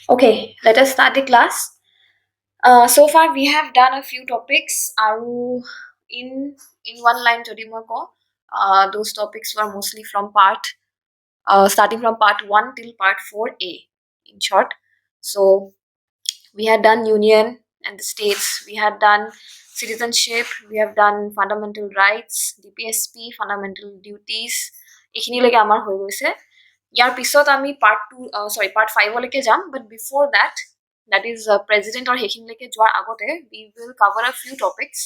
Okay, let us start the class. So far we have done a few topics. In in one line, যদি মই কওঁ, those topics were mostly from starting from part 1 till part 4A. In short, so we had done union and the states. We had done citizenship. We have done fundamental rights, DPSP, fundamental duties. এইখিনিলৈকে আমাৰ হৈ গৈছে। ইয়াৰ পিছত আমি part 5 লৈকে যাম, but before that is president or সেইখিনিলৈকে যোৱাৰ আগতে we will cover a few topics.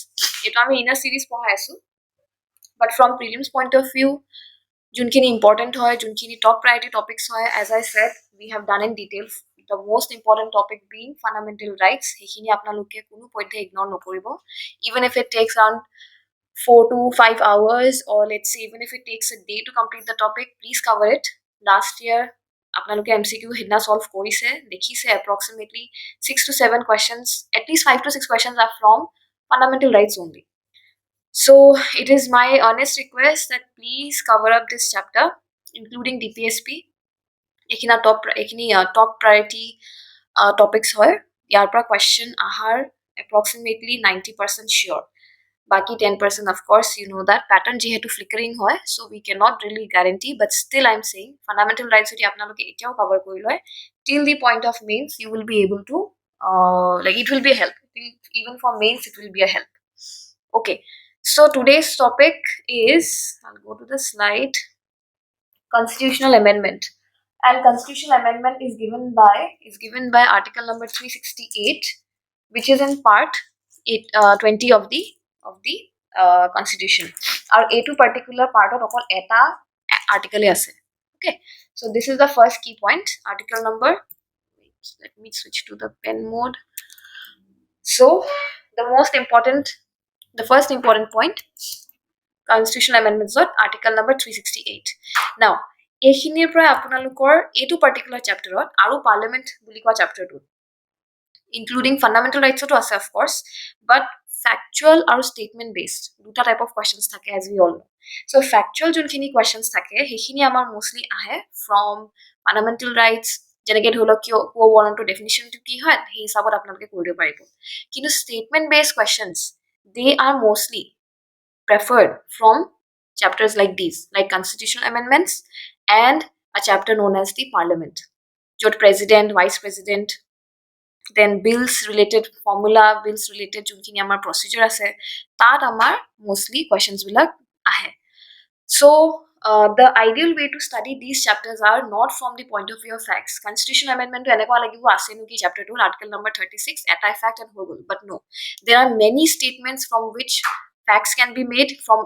এইটো আমি in a series পঢ়াই আছো, but from prelims point of view, যোনখিনি important হয়, যোনখিনি top priority topics হয়, as I said, we have done in detail. The most important topic being fundamental rights. সেইখিনি আপোনালোকে কোনো পধ্যে ignore নকৰিব, even if it takes around 4 to 5 hours, or let's say even if it takes a day to complete the topic, please cover it. Last year আপোনালোকে MCQ হিদনা solve কৰিছে, দেখিছে approximately 6 to 7 questions, at least 5 to 6 questions are from fundamental rights only. So it is my honest request that please cover up this chapter, including DPSP. এইখিনি top priority topics হয়। ইয়াৰ পৰা question আহাৰ approximately 90% sure. Baki 10%, of course, you know that pattern jihetu flickering hoy, so we cannot really guarantee, but still I'm saying fundamental rights jodi apnaloke etiao cover kori loy till the point of mains, you will be able to it will be a help. Even for mains it will be a help. Okay, so today's topic is, I'll go to the slide, constitutional amendment. And constitutional amendment is given by article number 368, which is in part 20 of the constitution. Our A2 particular part of all eta article ase. Okay, so this is the first key point. Article number, let me switch to the pen mode. So the first important point, constitutional amendments of article number 368. Now এইখিনিৰ পৰা আপোনালোকৰ এইটো particular chapter আৰু parliament বুলি কোৱা chapter 2, including fundamental rights to আছে, of course, but factual আৰু statement based দুটা type of questions থাকে, as we all know. So factual যোনখিনি questions থাকে সেইখিনি আমাৰ mostly আহে from fundamental rights, যেনেকৈ ধৰি লওক কিয় warrant definition টো কি হয় সেই হিচাপত আপোনালোকে কৰিব পাৰিব। কিন্তু statement based questions, they are mostly preferred from chapters like these, like constitutional amendments and a chapter known as the parliament, jot president, vice president, then bills related formula, bills related যোনখিনি আমাৰ procedure আছে তাত আমাৰ mostly questions বিলাক আহে। So the ideal way to study these chapters are not from the point of view of facts. Constitutional amendment to enekwa lagibo ase nuki chapter 2 article number 36 anti fact and hogul, but no, there are many statements from which facts can be made from,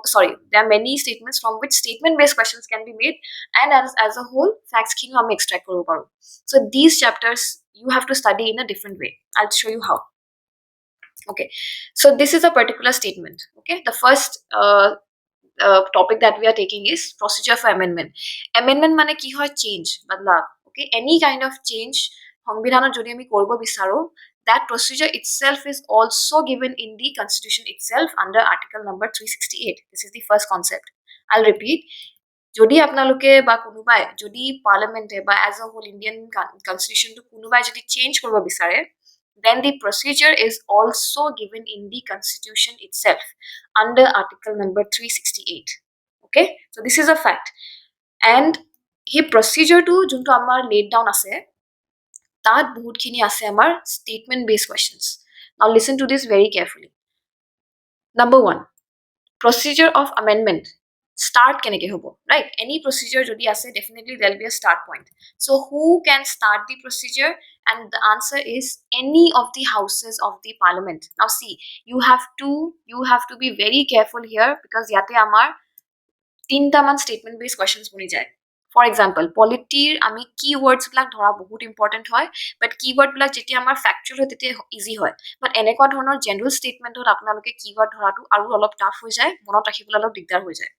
there are many statements from which statement based questions can be made, and as a whole facts khinu ami extract koribo paru. So these chapters you have to study in a different way. I'll show you how. Okay, so this is a particular statement. Okay, the first topic that we are taking is procedure for amendment. Amendment mane ki hoy? Change, badlav. Okay, any kind of change সংবিধানত যদি আমি কৰিব বিচাৰো, that procedure itself is also given in the constitution itself under article number 368. This is the first concept. I'll repeat. যদি আপোনালোকে বা কোনোবাই যদি পাৰ্লিয়ামেণ্টে বা as a whole Indian constitution to কোনোবাই যদি চেঞ্জ কৰিব বিচাৰে, then the procedure is also given in the constitution itself under article number 368. Okay, so this is a fact. And he procedure to junto amar laid down ase tat bahut khini ase amar statement based questions. Now listen to this very carefully. Number 1, procedure of amendment start keneke hobo, right? Any procedure jodi ase, definitely there will be a start point. So who can start the procedure? And the answer is any of the houses of the parliament. Now see, you have to be very careful here, because yate amar tinta man statement based questions boni jay. For example, polityr ami keywords blak dhora bahut important hoy, but keyword blak jeti amar factual hoy tete easy hoy, but enekwa dhonor general statement hot apnaloke keyword dhoratu aru olop tough hoy jay, monot rakhibole olop digdar hoy jay.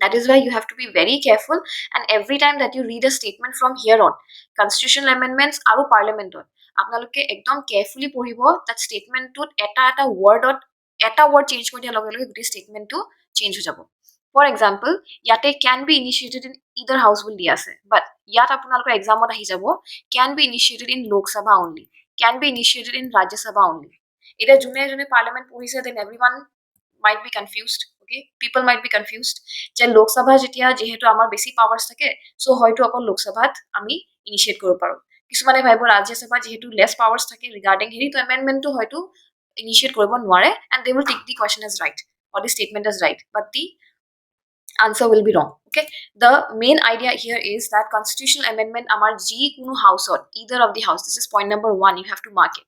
That is why you have to be very careful, and every time that you read a statement from here on, constitutional amendments aru parliament on, apnaloke ekdom carefully poribo that statement to eta word change kori dia loge loge guti statement to change ho jabo. For example, yate can be initiated in either house will dia ase, but yat apunalকৰ exam ot ahi jabo can be initiated in Lok Sabha only, can be initiated in Rajya Sabha only. Eta june parliament পঢ়িছে, then everyone might be confused. Okay, people might be confused যে Lok Sabha jetia jehetu amar besi powers thake, so hoyto akol Lok Sabhat ami initiate koribo paro. Kisumane bhaibo Rajya Sabha jehetu less powers thake regarding heri to amendment to hoyto initiate koribo nware, and they will take the question as right or the statement as right, but the answer will be wrong. Okay, the main idea here is that constitutional amendment amar ji kuno house or either of the house, this is point number 1, you have to mark it.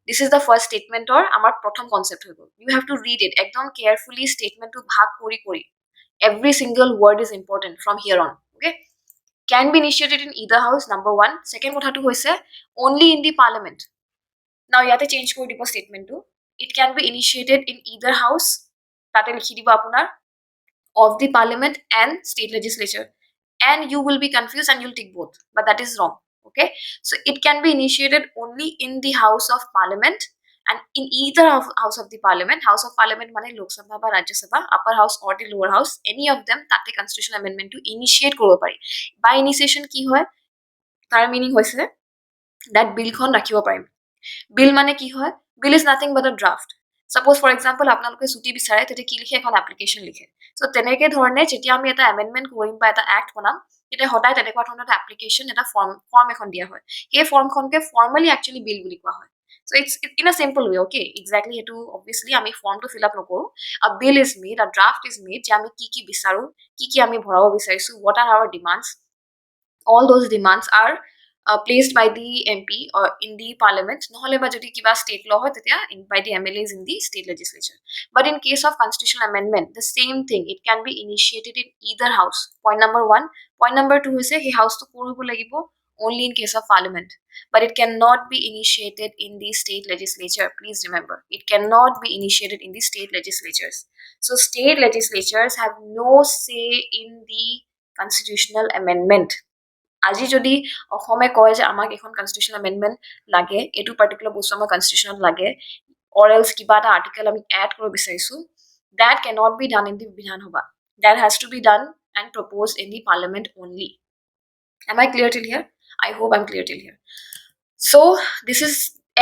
This is the first statement or amar prothom concept hoibo. You have to read it ekdom carefully, statement to bhag kori kori. Every single word is important from here on. Okay, can be initiated in either house, number 1. Second kotha tu hoise only in the parliament. Now yate change kori dibo statement to, it can be initiated in either house, tate likhi dibo apunar of the parliament and state legislature, and you will be confused and you'll take both, but that is wrong. Okay, so it can be initiated only in the house of parliament and in either of house of the parliament. House of parliament mane Lok Sabha ba Rajya Sabha, upper house or the lower house, any of them tate constitutional amendment to initiate koribo pari. By initiation ki hoy, tar meaning hoise that bill khon rakhibo parim. Bill mane ki hoy, bill is nothing but a draft. Suppose for example আপোনালোকে ছুটি বিচাৰে, তেতে কি লিখে, এখন application লিখে। So তেনেকে ধৰণে যেতিয়া আমি এটা এমেন্ডমেন্ট কৰিম বা এটা এক্ট বনাম, তেতিয়া সদায় তেনেকুৱা ধৰণৰ এটা এপ্লিকেশন, এটা ফৰ্ম এখন দিয়া হয়। সেই ফৰ্মখনকে ফৰ্মালি একচুয়ালি বিল বুলি কোৱা হয়। So it's in a simple way. Okay, exactly hetu obviously ami form to fill up nokoru, a bill is made, a draft is made je ami ki bisaru, ki ami bhorabo bisarisu, what are our demands. All those demands are placed by the MP or in the parliament, নহলে বা যদি কিবা state law হয় তেতিয়া by the MLAs in the state legislature. But in case of constitutional amendment, the same thing, it can be initiated in either house. Point number 1. Point number 2 hoise he house to koribo lagibo only in case of parliament, but it cannot be initiated in the state legislature. Please remember, it cannot be initiated in the state legislatures. So state legislatures have no say in the constitutional amendment. আজি যদি অসমে কয় যে আমাক এখন constitutional amendment লাগে, এটো particular বস্তু আমাৰ কনস্টিটিউশনত লাগে, or else কিবা এটা আৰ্টিকেল আমি এড কৰিব বিচাৰিছো, that cannot be done in the Vidhan Sabha. That has to be done and proposed in the parliament only. Am I clear till here? I hope I'm clear till here. So this is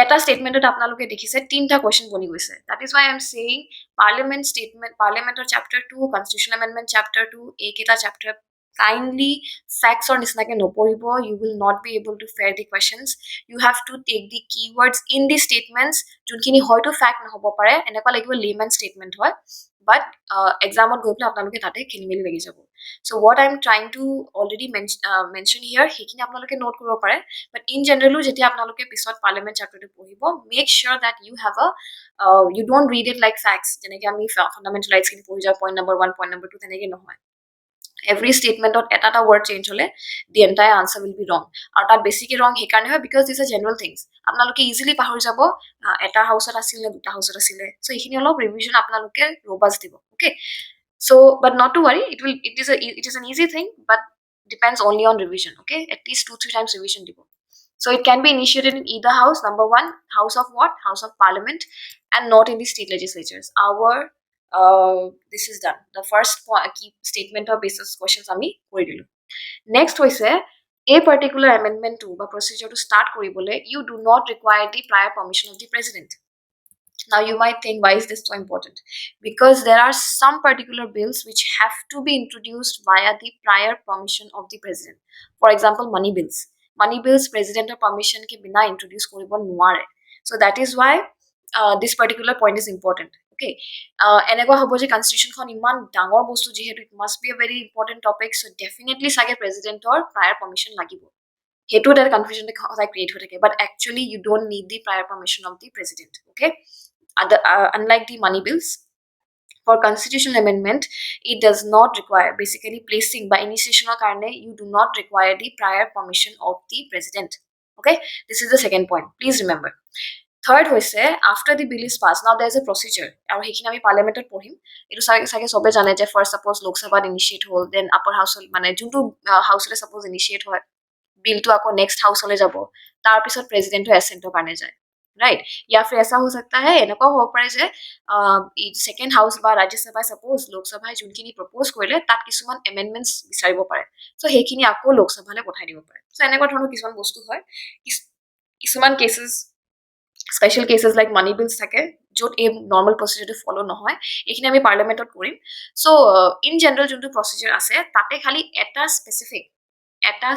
এটা স্টেটমেন্টত আপোনালোকে দেখিছে তিনটা question বনি গৈছে। That is why I'm saying parliament statement, parliamentar chapter 2, constitutional amendment chapter 2, eketa chapter kindly facts or nisnake no poribo, you will not be able to fare the questions. You have to take the keywords in the statements junkhini hoyto fact na hobo pare, enekwa lagibo layman statement hoy, but exam ot goi pla apnaloke tate khilmili lagi jabo. So what I'm trying to already mention here, hekhini apnaloke note koribo pare, but in general jetia apnaloke pisot parliament chapter to poribo, make sure that you have a you don't read it like facts jeneke ami fundamental rights kini pori ja point number 1, point number 2 teneke nohoy. Every statement or eta word change hole the entire answer will be wrong, or that basically wrong he karone hoy because these are general things apnaloke easily pahori jabo eta house ot asile duta house ot asile, so ekhini olop revision apnaloke robust dibo. Okay, so but not to worry, it is an easy thing, but depends only on revision. Okay, at least 2-3 times revision dibo. So it can be initiated in either house, number 1, house of what, house of parliament, and not in the state legislatures. Our this is done, the first key statement or basis questions ami kori dilu. Next hoise a particular amendment to ba procedure to start koribole you do not require the prior permission of the president. Now you might think, why is this so important? Because there are some particular bills which have to be introduced via the prior permission of the president. For example, money bills. Money bills president or permission ke bina introduce koribo nware. So that is why this particular point is important. Okay, enekwa hobo je constitution khon iman dangor bostu jehetu it must be a very important topic, so definitely sage president or prior permission lagibo. Hetu that confusion I create ho thake, but actually you don't need the prior permission of the president. Okay, unlike the money bills, for constitutional amendment it does not require, basically placing by initiation or karne you do not require the prior permission of the president. Okay, this is the second point, please remember. Third hoise after the bill is passed, now there is a procedure aru hekhini ami parliament ot pohim, etu sage sobe jane je first suppose Lok Sabha initiate hol, then upper house mane juntu house le suppose initiate hoy, bill to ako next house hole jabo, tar pisot president to assent karone jay. Right या फिर ऐसा हो सकता है এনেকুৱা হ'ব পাৰে যে সেকেন্ড হাউস বা ৰাজ্যসভাই সাপোজ লোকসভাই যোনখিনি প্ৰপ'জ কৰিলে তাত কিছুমান এমেন্ডমেন্টস বিচাৰিব পাৰে সো সেইখিনি আকৌ লোকসভালৈ পঠাই দিব পাৰে সো এনেকুৱা ধৰণৰ কিছুমান বস্তু হয় কিছুমান কেसेस স্পেশাল কেसेस লাইক মানি বিলস থাকে য'ত এই নৰ্মেল প্ৰচিডিউৰটো ফলো নহয় এইখিনি আমি পাৰ্লিয়ামেন্টত কৰিম সো ইন জেনাৰেল যোনটো প্ৰচিডিউৰ আছে তাতে খালি এটা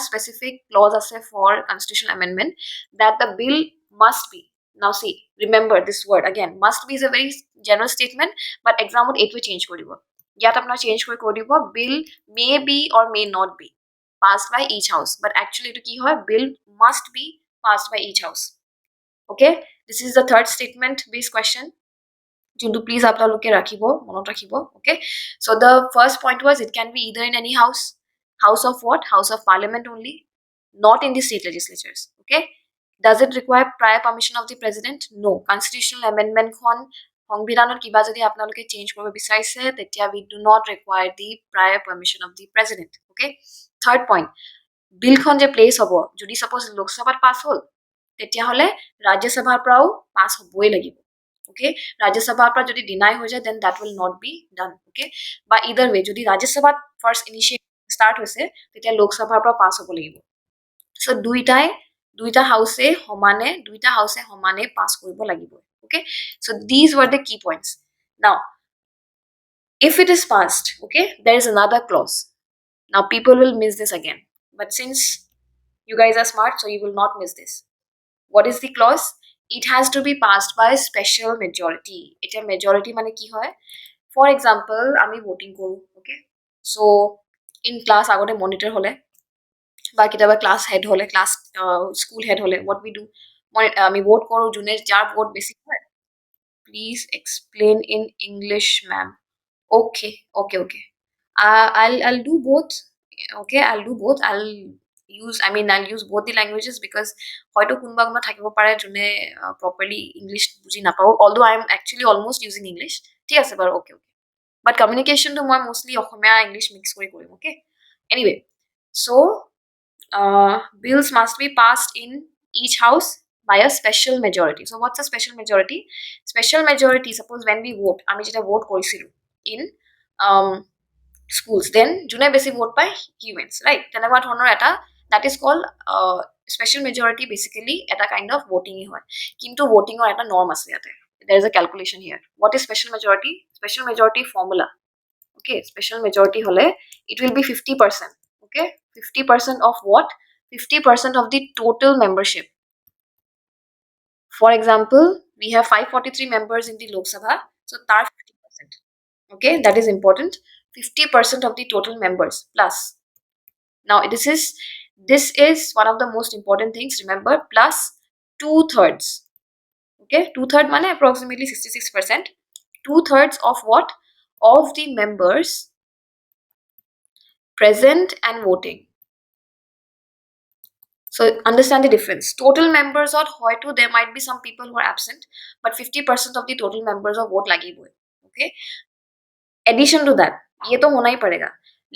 স্পেসিফিক ক্লজ আছে for constitution amendment that the bill must be. Now see, remember this word again. Must be is a very general statement, but exam would it will change koribo. Yat apna change koribo. Bill may be or may not be passed by each house, but actually to ki hoy bill must be passed by each house. Okay, this is the third statement based question. Juntu please apnaloke rakhibo, monot rakhibo. Okay, so the first point was it can be either in any house. House of what? House of Parliament only, not in the state legislatures. Okay. Does it require prior permission of the president? No. Constitutional amendment খন সংবিধানত কিবা যদি আপোনালোকে change কৰিব বিচাৰিছে তেতিয়া we do not require the prior permission of the president. Okay. Third point, বিলখন যে প্লেস হ'ব যদি সাপোজ লোকসভাত পাস হ'ল তেতিয়া হলে ৰাজ্যসভাৰ পৰাও পাস হ'বই লাগিব okay ৰাজ্যসভাৰ পৰা যদি ডিনাই হৈ যায় then that will not be done okay বা either way যদি ৰাজ্যসভাত ফাৰ্স্ট ইনিশিয়েট স্টাৰ্ট হৈছে তেতিয়া লোকসভাৰ পৰা পাস হ'ব লাগিব সো দুইটা হাউসে সমানে পাস কৰিব লাগিব okay so these were the key points now if it is passed okay there is another clause now people will miss this again but since you guys are smart so you will not miss this what is the clause it has to be passed by special majority এটা majority মানে কি হয় for example আমি voting কৰো okay so in class আগতে monitor হলে বা কিতাবা class head হলে ক্লাস স্কুল হেড হলে what we do আমি ভোট কৰো জুনে যার ভোট বেশি হয় please explain in english ma'am okay I'll do both okay I'll do both I'll use both the languages because হয়তো কোনবা কোনবা থাকিব পাৰে জুনে properly english বুজি নাপাও although I am actually almost using english ঠিক আছে বাৰু okay but communication to মই mostly অসমীয়া english mix কৰি কৰিম okay anyway so bills must be passed in each house by a special majority. So what's a special majority? Special majority, suppose when we vote, আমি যেটা vote কৰিছিলো in schools, then june basic vote by he wins, right? তেনেকুৱা ধৰণৰ এটা that is called special majority basically এটা kind of voting হয় কিন্তু voting এটা norm আছে ইয়াতে there is a calculation here what is special majority formula okay special majority hole it will be 50% okay 50% of what 50% of the total membership for example we have 543 members in the lok sabha so tar 50% okay that is important 50% of the total members plus now this is one of the most important things remember plus 2/3 okay 2/3 mane approximately 66% 2/3 of what of the members present and voting so understand the difference total members or hoyto there might be some people who are absent but 50% of the total members of vote lagi boy okay addition to that ye to hona hi padega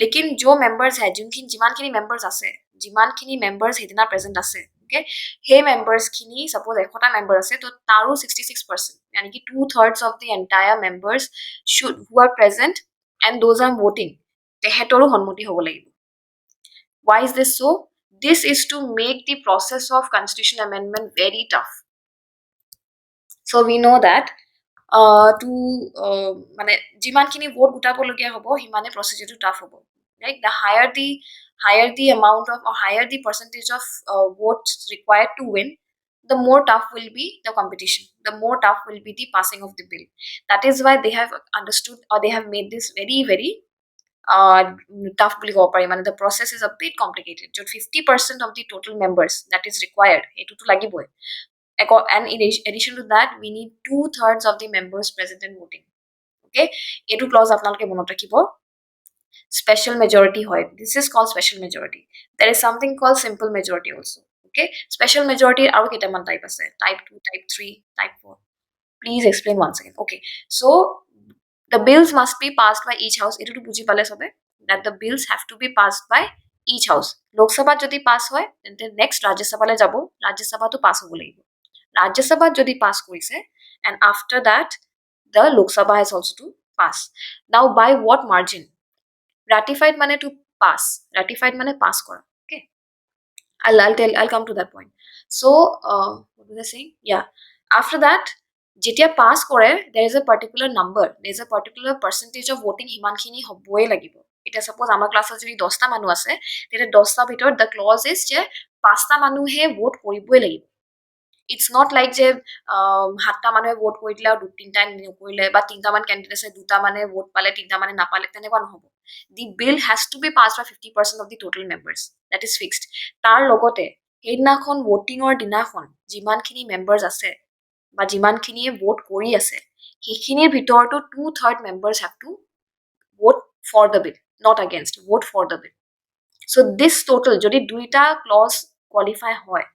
lekin jo members hai jiman khini members ase jiman khini members hedina present ase okay he members khini suppose 100 ta member ase to taru 66% yani ki 2/3 of the entire members should who are present and those are voting tehetoru honmoti hobo lagibo why is this so this is to make the process of constitution amendment very tough so we know that to মানে যিমানখিনি vote গুটাবলগীয়া হ'ব হিমানে procedure tough হ'ব right the higher the amount of or higher the percentage of votes required to win the more tough will be the competition the more tough will be the passing of the bill that is why they have understood or they have made this very tough বুলি ক'ব পাৰি মানে the process is a bit complicated য'ত 50% of the total members that is required এইটোতো লাগিবই and in addition to that we need 2/3 of the members present and voting okay এইটো clause আপোনালোকে মনত ৰাখিব special majority hoy this is called special majority there is something called simple majority also okay special majority aru ketaman type ase type 2 type 3 type 4 please explain once again okay so the bills must be passed by each house etu to buji pale sobe that the bills have to be passed by each house lok sabha jodi pass hoy then next rajya sabha le jabo rajya sabha to pass hobo lagibo Rajya Sabha jodi pass korise, and after that the Lok Sabha has also to pass. Now by what margin? Ratified mane to pass. Ratified mane pass kora. Okay. I'll come to that point. So what was I saying? Yeah. After that, যেতিয়া pass কৰে, there is a particular number, there is a particular percentage of voting হিমানখিনি হবই লাগিব. এটা suppose আমাৰ ক্লাছত যদি 10টা মানুহ আছে, তেতিয়া 10টা ভিতৰত the clause is যে 5টা মানুহে ভোট কৰিবই লাগিব. It's not like যে 7টা মানুহে ভোট কৰি দিলে আৰু 3টা নকৰিলে বা 3টা মান ক্যান্ডিডেট আছে 2টা মানে ভোট পালে 3টা মানে নাপালে তেনেকুৱা নহব. The bill has to be passed by 50% of the total members. That is fixed. তাৰ লগতে সেইদিনাখন ভোটিঙৰ দিনাখন যিমানখিনি মেম্বাৰ্স আছে বা যিমানখিনিয়ে ভোট কৰি আছে সেইখিনিৰ ভিতৰতো 2/3 members have to vote for the bill, not against, vote for the bill. So this total যদি দুইটা clause qualify হয়,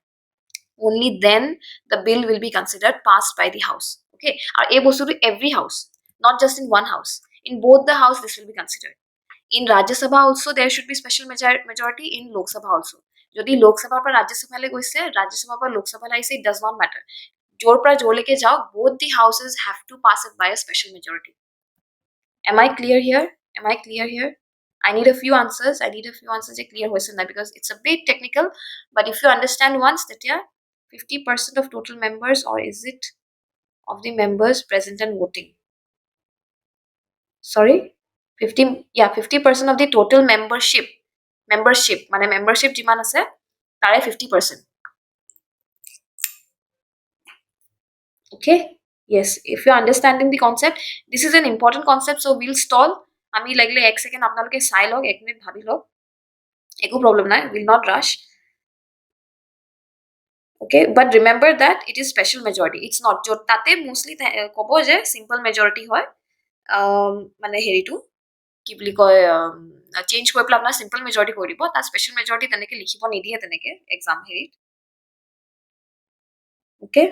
only then the bill will be considered passed by the house. Okay, and a bostu every house, not just in one house, in both the house this will be considered. In Rajya Sabha also there should be special majority, in Lok Sabha also. Jodi Lok Sabha par Rajya Sabha le goise, Rajya Sabha par Lok Sabha le aise, it does not matter. Jor par jor leke jao, both the houses have to pass it by a special majority. Am I clear here? Am I clear here? I need a few answers. I need a few answers je clear hoise na, because it's a bit technical, but if you understand once that yeah, 50% of total members, or is it of the members present and voting? Sorry, 50% of the total membership মানে membership jiman ase tare 50%. Okay, yes, if you're understanding the concept, this is an important concept, so we'll stall. আমি লাগিলে 1 second আপনাদেরকে চাই লওক, 1 minute ভাবি লওক, একো problem নাই, will not rush. Okay, but remember that it is special majority, it's not tate mostly kobo je simple majority hoy মানে হেৰিটো কি বুলি কয় চেঞ্জ কৰি পেলাই আপোনাৰ সিম্পল মেজৰিটি কৰি দিব, তাৰ স্পেশাল মেজৰিটি তেনেকে লিখিব নিদিয়ে তেনেকে এক্সাম হেৰিত. ওকে,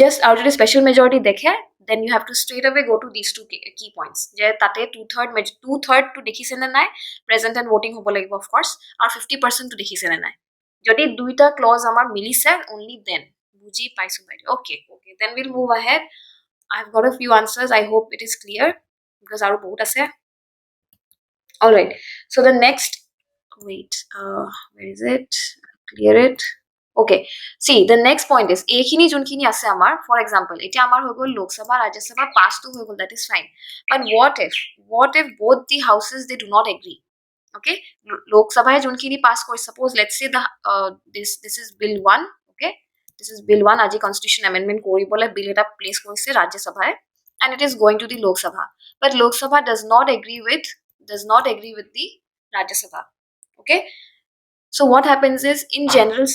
just আৰু যদি স্পেশাল মেজৰিটি দেখে, then you have to straight away go to these two key points, যে তাতে 2/3 টো দেখিছে নে নাই, প্ৰেজেন্ট এণ্ড ভোটিং হ'ব লাগিব অফ কোৰ্স, আৰু 50% টো দেখিছে নে নাই. যদি দুইটা ক্লজ আমাৰ মিলিছে, only then বুজি পাইছো বাইদেউ. okay, then we'll move ahead. I've got a few answers, I hope it is clear, because aru bahut ase. All right, so the next, wait, where is it? Clear it. Okay, see, the next point is ekhini junkhini ase amar, for example eta amar hoy gol Lok Sabha Rajya Sabha pass to hoy gol, that is fine, but what if both the houses they do not agree? Okay, Lok Sabha junkhini pass kore, suppose let's say the this is bill 1. Okay, this is bill 1, aji constitution amendment koribole bill eta place korise Rajya Sabha, and it is going to the Lok Sabha, but Lok Sabha does not agree with the Rajya Sabha. Okay, so what happens is, in general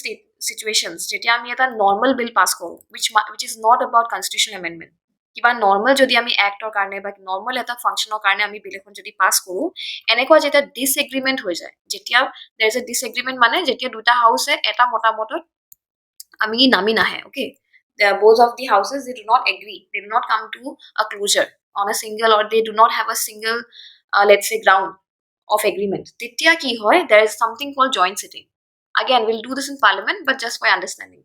situations jeti ami eta normal bill pass koru, which is not about constitutional amendment, kiba normal jodi ami act or karone ba normal eta function or karone ami bill ekhon jodi pass koru, enekwa jeta disagreement hoy jay, jetia there is a disagreement mane jetia duta house e eta motamotot ami nami nahe. Okay, they are both of the houses, they do not agree, they do not come to a closure on a single, or they do not have a single let's say ground of agreement. Tetia ki hoy, there is something called joint sitting. Again, we'll do this in parliament, but just for understanding,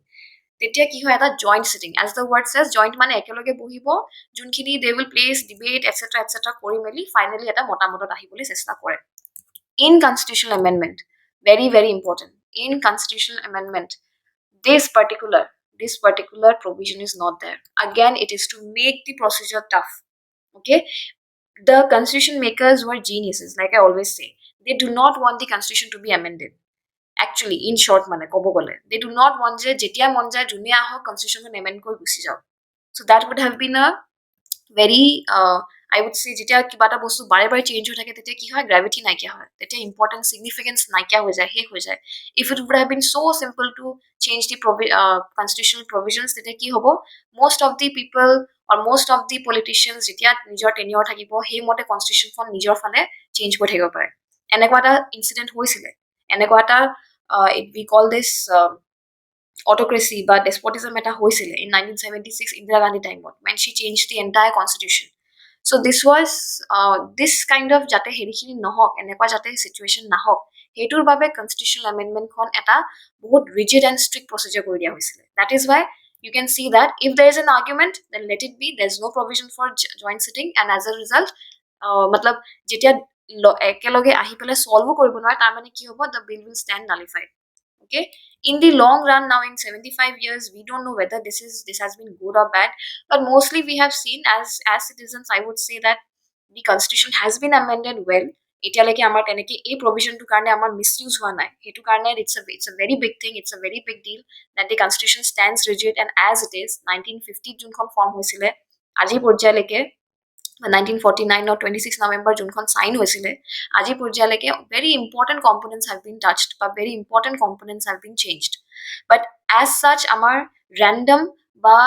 tetia ki hoy eta joint sitting, as the word says, joint mane ekeloge bohibo, junkhini they will place debate etc kori meli finally eta motamotot ahibole chesta kore. In constitutional amendment, very very important, in constitutional amendment, this particular provision is not there. Again, it is to make the procedure tough. Okay, the constitution makers were geniuses, like I always say. They do not want the constitution to be amended. Actually, in short mane kobo gole, they do not want je jetia mon jay june aho constitution ko amend koi gusi jao. So that would have been a very I would say jetia kiba ta bostu bare bare change hoy thake, tetia ki hoy, gravity naikia hoy, tetia important significance naikia hoy jay, he hoy jay. If it would have been so simple to change the constitutional provisions, tetia ki hobo, most of the people or most of the politicians jetia nijor tenure thakibo, he mote constitution kon nijor phale change kori thakibo pare. Enekwa ta incident hoisile, enekwa ta we call this autocracy বা despotism eta hoisile in 1976 Indira Gandhi time when she changed the entire constitution. So this was this kind of jate herikhini nohok, enekwa jate situation nahok, হেতুৰ বাবে constitutional এমেণ্ডমেণ্টখন এটা বহুত ৰিজিড and strict procedure কৰি দিয়া হৈছিলে that is why you can see that if there is an argument then let it be there's no provision for joint sitting and as a result matlab jetia ekeloge ahi pele solve koribo noy tar mane ki hobo the bill will stand nullified okay in the long run now in 75 years we don't know whether this has been good or bad but mostly we have seen as citizens I would say that the constitution has been amended well এতিয়ালৈকে আমাৰ তেনেকে এই প্ৰভিজনটো কাৰণে আমাৰ misuse হোৱা নাই হেতু কাৰণে it's a very big thing it's a very big deal that the constitution stands rigid and as it is 1950 যোনখন ফৰ্ম হৈছিলে আজি পৰ্যায়লৈকে 1949 or 26 November যোনখন সাইন হৈছিলে আজি পৰ্যায়লৈকে very important components have been touched but very important components have been changed but as such আমাৰ random বা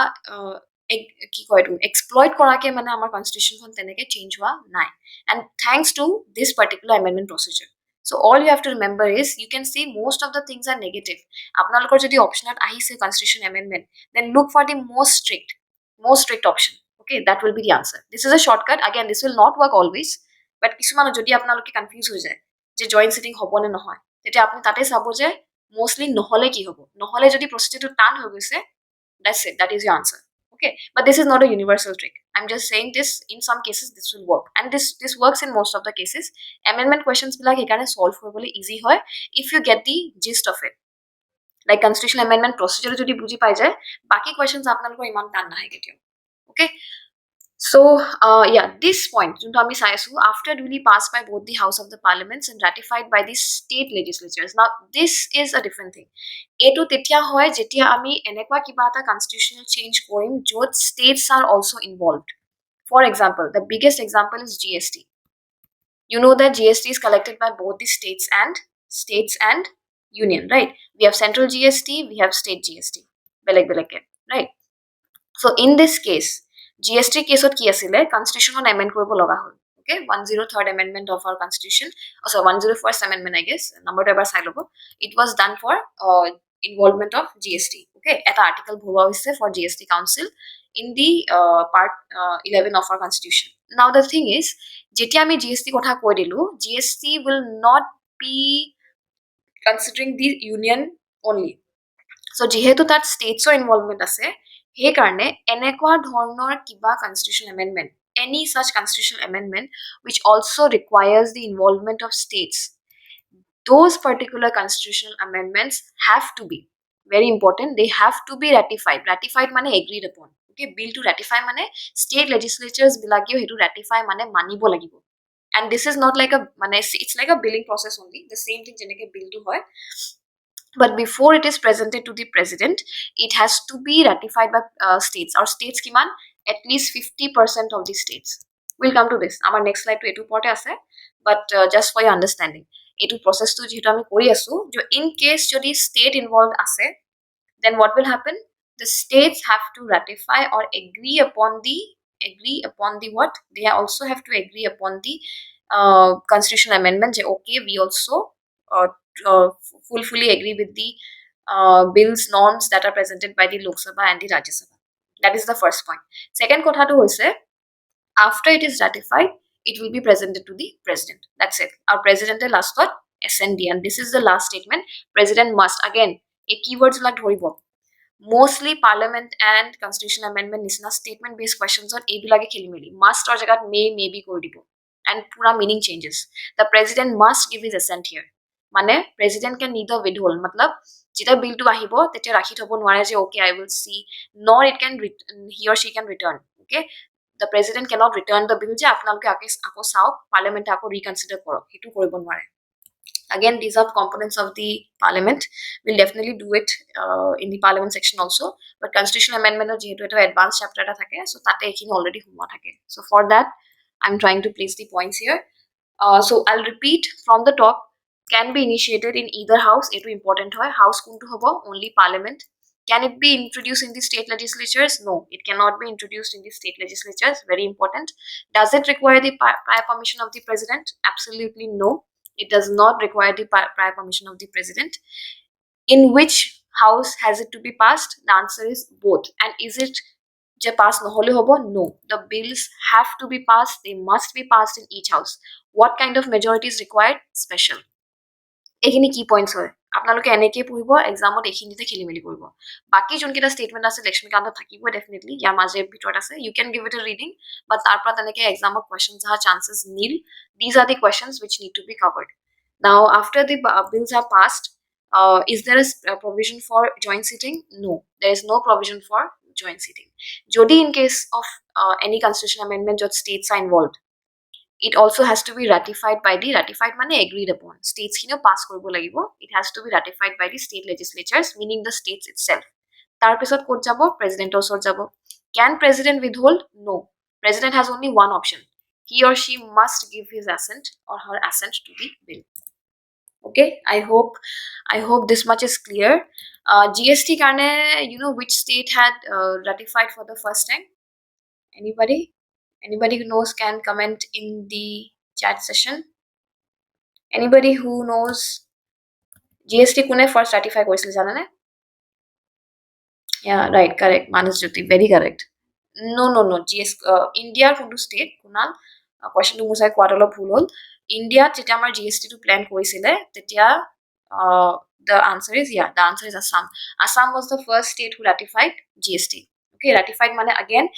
কি কয় এইটো exploit কৰাকে মানে আমাৰ constitution তেনেকে change হোৱা নাই and thanks to this particular amendment procedure so all you have to remember is you can see most of the things are negative আপোনালোকৰ যদি অপচনত আহিছে constitution amendment then look for the most strict option okay that will be the answer this is a shortcut again this will not work always but কিছুমান যদি আপোনালোকে confuse হৈ যায় যে joint sitting হ'ব নে নহয় তেতিয়া আপুনি তাতে চাব যে মোস্টলি নহলে কি হ'ব নহলে যদি প্ৰসিডিউৰটো টান হৈ গৈছে that's it that is your answer okay but this is not a universal trick I'm just saying this in some cases this will work and this works in most of the cases amendment questions bilak ekane solve koribole easy hoy if you get the gist of it like constitution amendment procedure jodi buji pai jay baki questions apnalokor iman tan nahe ketio okay so yeah this point junto ami sai asu after duly passed by both the house of the parliaments and ratified by the state legislatures now this is a different thing etu tetia hoy jetia ami enekwa kiba ta constitutional change korim jot states are also involved for example the biggest example is GST you know that GST is collected by both the states and union right we have central GST we have state GST beleg right so in this case GST case ot ki asile constitution on amend koribo laga hol okay 103rd amendment of our constitution so 101st amendment I guess number to ever sai lobo it was done for involvement of GST okay eta article bhowa hoise for GST council in the part 11 of our constitution now the thing is jetia ami GST kotha koi dilu GST will not be considering the union only so jihetu that states or involvement ase he karne enekwa dhornor kiba constitutional amendment any such constitutional amendment which also requires the involvement of states those particular constitutional amendments have to be very important they have to be ratified mane agreed upon okay bill to ratify mane state legislatures bilagio hetu ratify mane manibo lagibo and this is not like a mane it's like a billing process only the same thing jeneke bill to hoy but before it is presented to the president it has to be ratified by states or states kiman at least 50% of the states we'll come to this our next slide to etu porte ase but just for your understanding etu process to jehetu ami kori asu jo in case jodi state involved ase then what will happen the states have to ratify or agree upon the what they also have to agree upon the constitutional amendment okay we also fully agree with the bills norms that are presented by the Lok Sabha and the Rajya Sabha that is the first point second kotha to hoise after it is ratified it will be presented to the president that's it our president last thought SND and this is the last statement president must again a keywords la dhoribo mostly parliament and constitutional amendment nisna statement based questions on ebilage khelimeli must or jagat maybe kori dibo and pura meaning changes the president must give his assent here mane president can neither withhold matlab jeta bill to ahibo tete rakhi thobo nware je okay I will see nor it can he or she can return okay the president cannot return the bill je apnaloke ako saok parliament ako reconsider korok hetu koribo nware again these are components of the parliament will definitely do it in the parliament section also but constitutional amendment jehetu eta advanced chapter ta thake so tate ekhini already huma thake so for that I'm trying to place the points here so I'll repeat from the top can be initiated in either house etu important hoy house kuntu hobo only parliament can it be introduced in the state legislatures no it cannot be introduced in the state legislatures very important does it require the prior permission of the president absolutely no it does not require the prior permission of the president in which house has it to be passed the answer is both and is it je pass nohole hobo no the bills have to be passed they must be passed in each house what kind of majority is required special এইখিনি কি points হয় আপোনালোকে এনেকে পঢ়িব এক্সামত এইখিনিতে খেলি মেলি কৰিব বাকি যোনকেইটা ষ্টেটমেণ্ট আছে লক্ষ্মীকান্তত থাকিব ডেফিনেটলি ইয়াৰ মাজে ভিতৰত আছে you can give it a reading but তাৰ পৰা তেনেকে এক্সামত কুৱেশ্যনছ অহাৰ chances nil these are the questions which need to be covered now after the bills are passed is there a provision for joint sitting no there is no provision for joint sitting jodi in case of any constitution amendment jot states are involved it also has to be ratified by the ratified mane agreed upon states kino pass koribo lagibo it has to be ratified by the state legislatures meaning the states itself tar pisot kot jabo president osor jabo can president withhold no president has only one option he or she must give his assent or her assent to the bill okay I hope this much is clear gst karne you know which state had ratified for the first time anybody who knows can comment in the chat session anybody who knows gst kune first ratify koisil janane yeah right correct manus jyoti very correct no india kuntu state kunal question to musai kwat olo bhul hol india jeta amar gst to plan korisile tetia the answer is assam was the first state who ratified gst okay ratified mane again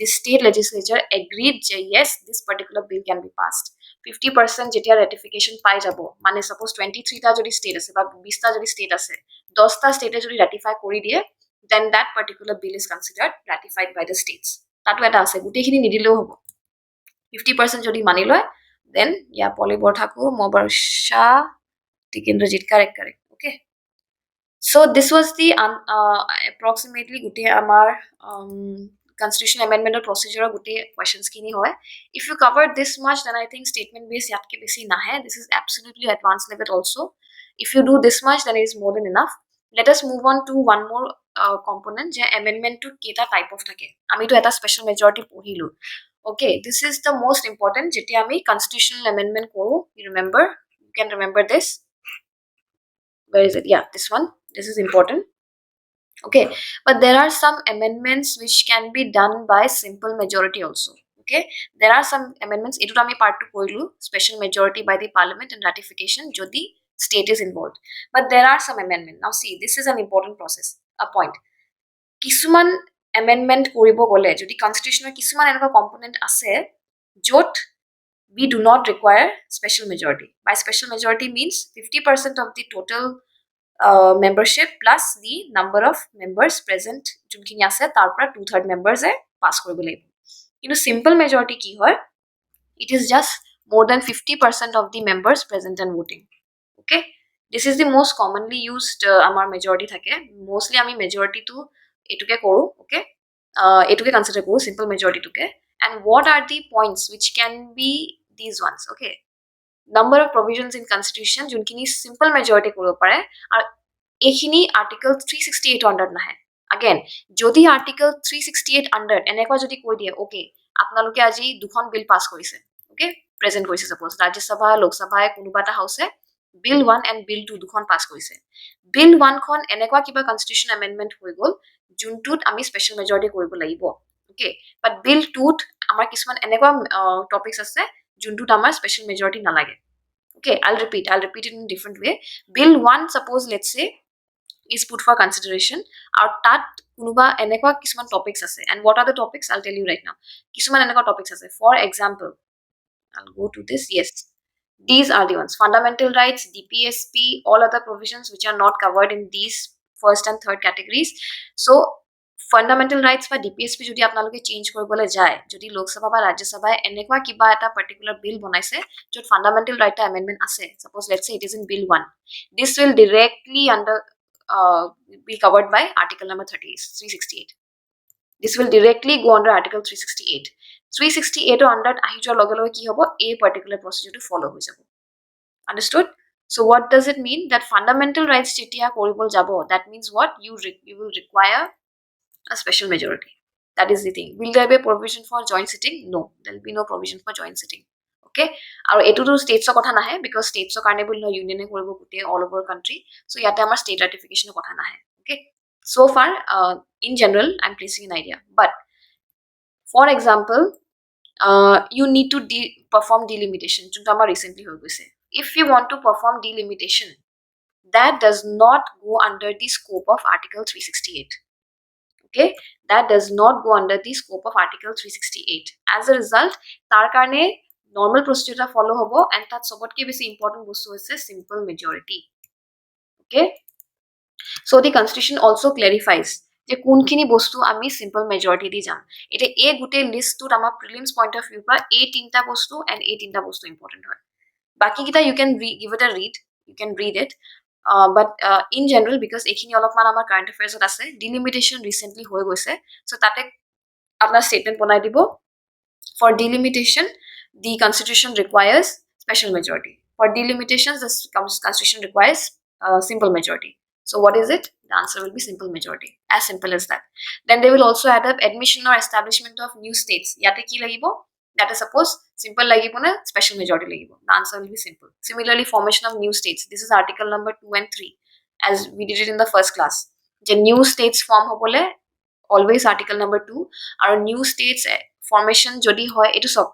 the state legislature agreed that yes this particular bill can be passed 50% jetia ratification pai jabo mane suppose 23 ta jodi state ase ba 20 ta jodi state ase 10 ta state jodi ratify kori die then that particular bill is considered ratified by the states tatu eta ase gutei khini nidileo hobo 50% jodi mani loy then ya polibor thakur mobarsha 𝐑𝐴𝐚𝐩𝐢𝐝 correct okay so this was the approximately gutei amar constitution amendment procedure gutei questions kini hoy if you covered this much then I think statement based yatke beshi nahe this is absolutely advanced level also if you do this much then it is more than enough let us move on to one more component je amendment to keta type of thake ami to eta special majority pohilu okay this is the most important jeti ami constitutional amendment koru you can remember this where is it yeah this one this is important okay but there are some amendments which can be done by simple majority also okay there are some amendments etu ami part 2 koilu special majority by the parliament and ratification jodi state is involved but there are some amendment now see this is an important process a point kisuman amendment koribo gole jodi constitutional kisuman enaka component ase jot we do not require special majority by special majority means 50% of the total membership plus the number of members present junkhini ase tar pora 2/3 members e pass koribo lagibo kintu simple majority ki hoy it is just more than 50% of the members present and voting okay this is the most commonly used amar majority thake mostly ami majority to etuke koru okay etuke consider koru simple majority tuke and what are the points which can be these ones okay number of provisions in constitution junkhini simple majority koribo pare ar ekhini article 368 under nahe again jodi article 368 under enekwa jodi koi die okay apnaloke aji dukhon bill pass korise okay present korise suppose rajya sabha lok sabha kunuba ta house bill 1 and bill 2 dukhon pass korise bill 1 khon enekwa kiba constitution amendment hoi gol juntut ami special majority koribo lagibo okay but bill 2 amar kisman enekwa topics ase juntut amar special majority nalage okay I'll repeat it in a different way bill 1 suppose let's say is put for consideration or tat kunuba enekwa kisman topics ase and what are the topics I'll tell you right now kisman enekwa topics ase for example I'll go to this yes these are the ones fundamental rights dpsp all other provisions which are not covered in these first and third categories so fundamental rights বা dpsp যদি আপোনালোকে change কৰিবলৈ যায় যদি লোকসভা বা ৰাজ্যসভা এনেকুৱা কিবা এটা particular bill বনাইছে যত fundamental right amendment আছে suppose let's say it is in bill 1 this will directly under be covered by article number 368 this will directly go under article 368 368 under ahi jor loge loge ki hobo a particular procedure to follow hoy jabo understood so what does it mean that fundamental rights jetia koribol jabo that means what you will require a special majority that is the thing will there be a provision for joint sitting no there will be no provision for joint sitting okay aru etu to states kotha nahe because states karne bol no union e koribo gute all over country so yate amar state ratification kotha nahe okay so far in general I'm placing an idea but for example you need to perform delimitation junta amar recently hoy goise if you want to perform delimitation that does not go under the scope of Article 368. Okay, that does not go under the scope of Article 368. As a result, tar karone normal procedure follow hobo and tat sobotke beshi important bostu hoise simple majority. Okay, so the constitution also clarifies যে কোনখিনি বস্তু আমি simple majority দি যাম এটা এই গুটে লিস্টটোত আমাৰ prelims point of view পৰা এই তিনটা বস্তু এন্ড এই তিনটা বস্তু ইম্পর্টেন্ট হয় বাকি কিটা you can give it a read, you can read it, but in general because এইখিনি অলপমান আমাৰ কারেন্ট অ্যাফেয়ার্সত আছে delimitation recently হৈ গৈছে so তাতে আপনার স্টেটমেন্ট বনাই দিব for delimitation the constitution requires special majority, for delimitations the constitution requires simple majority. So what is it? The answer will be simple majority, as simple as that. Then they will also add up admission or establishment of new states. Yate ki lagibo? That is suppose simple lagibo na special majority lagibo. The answer will be simple. Similarly, formation of new states. This is article number 2 and 3 as we did it in the first class. The new states form hobole always article number 2 our new states formation jodi hoy etu sob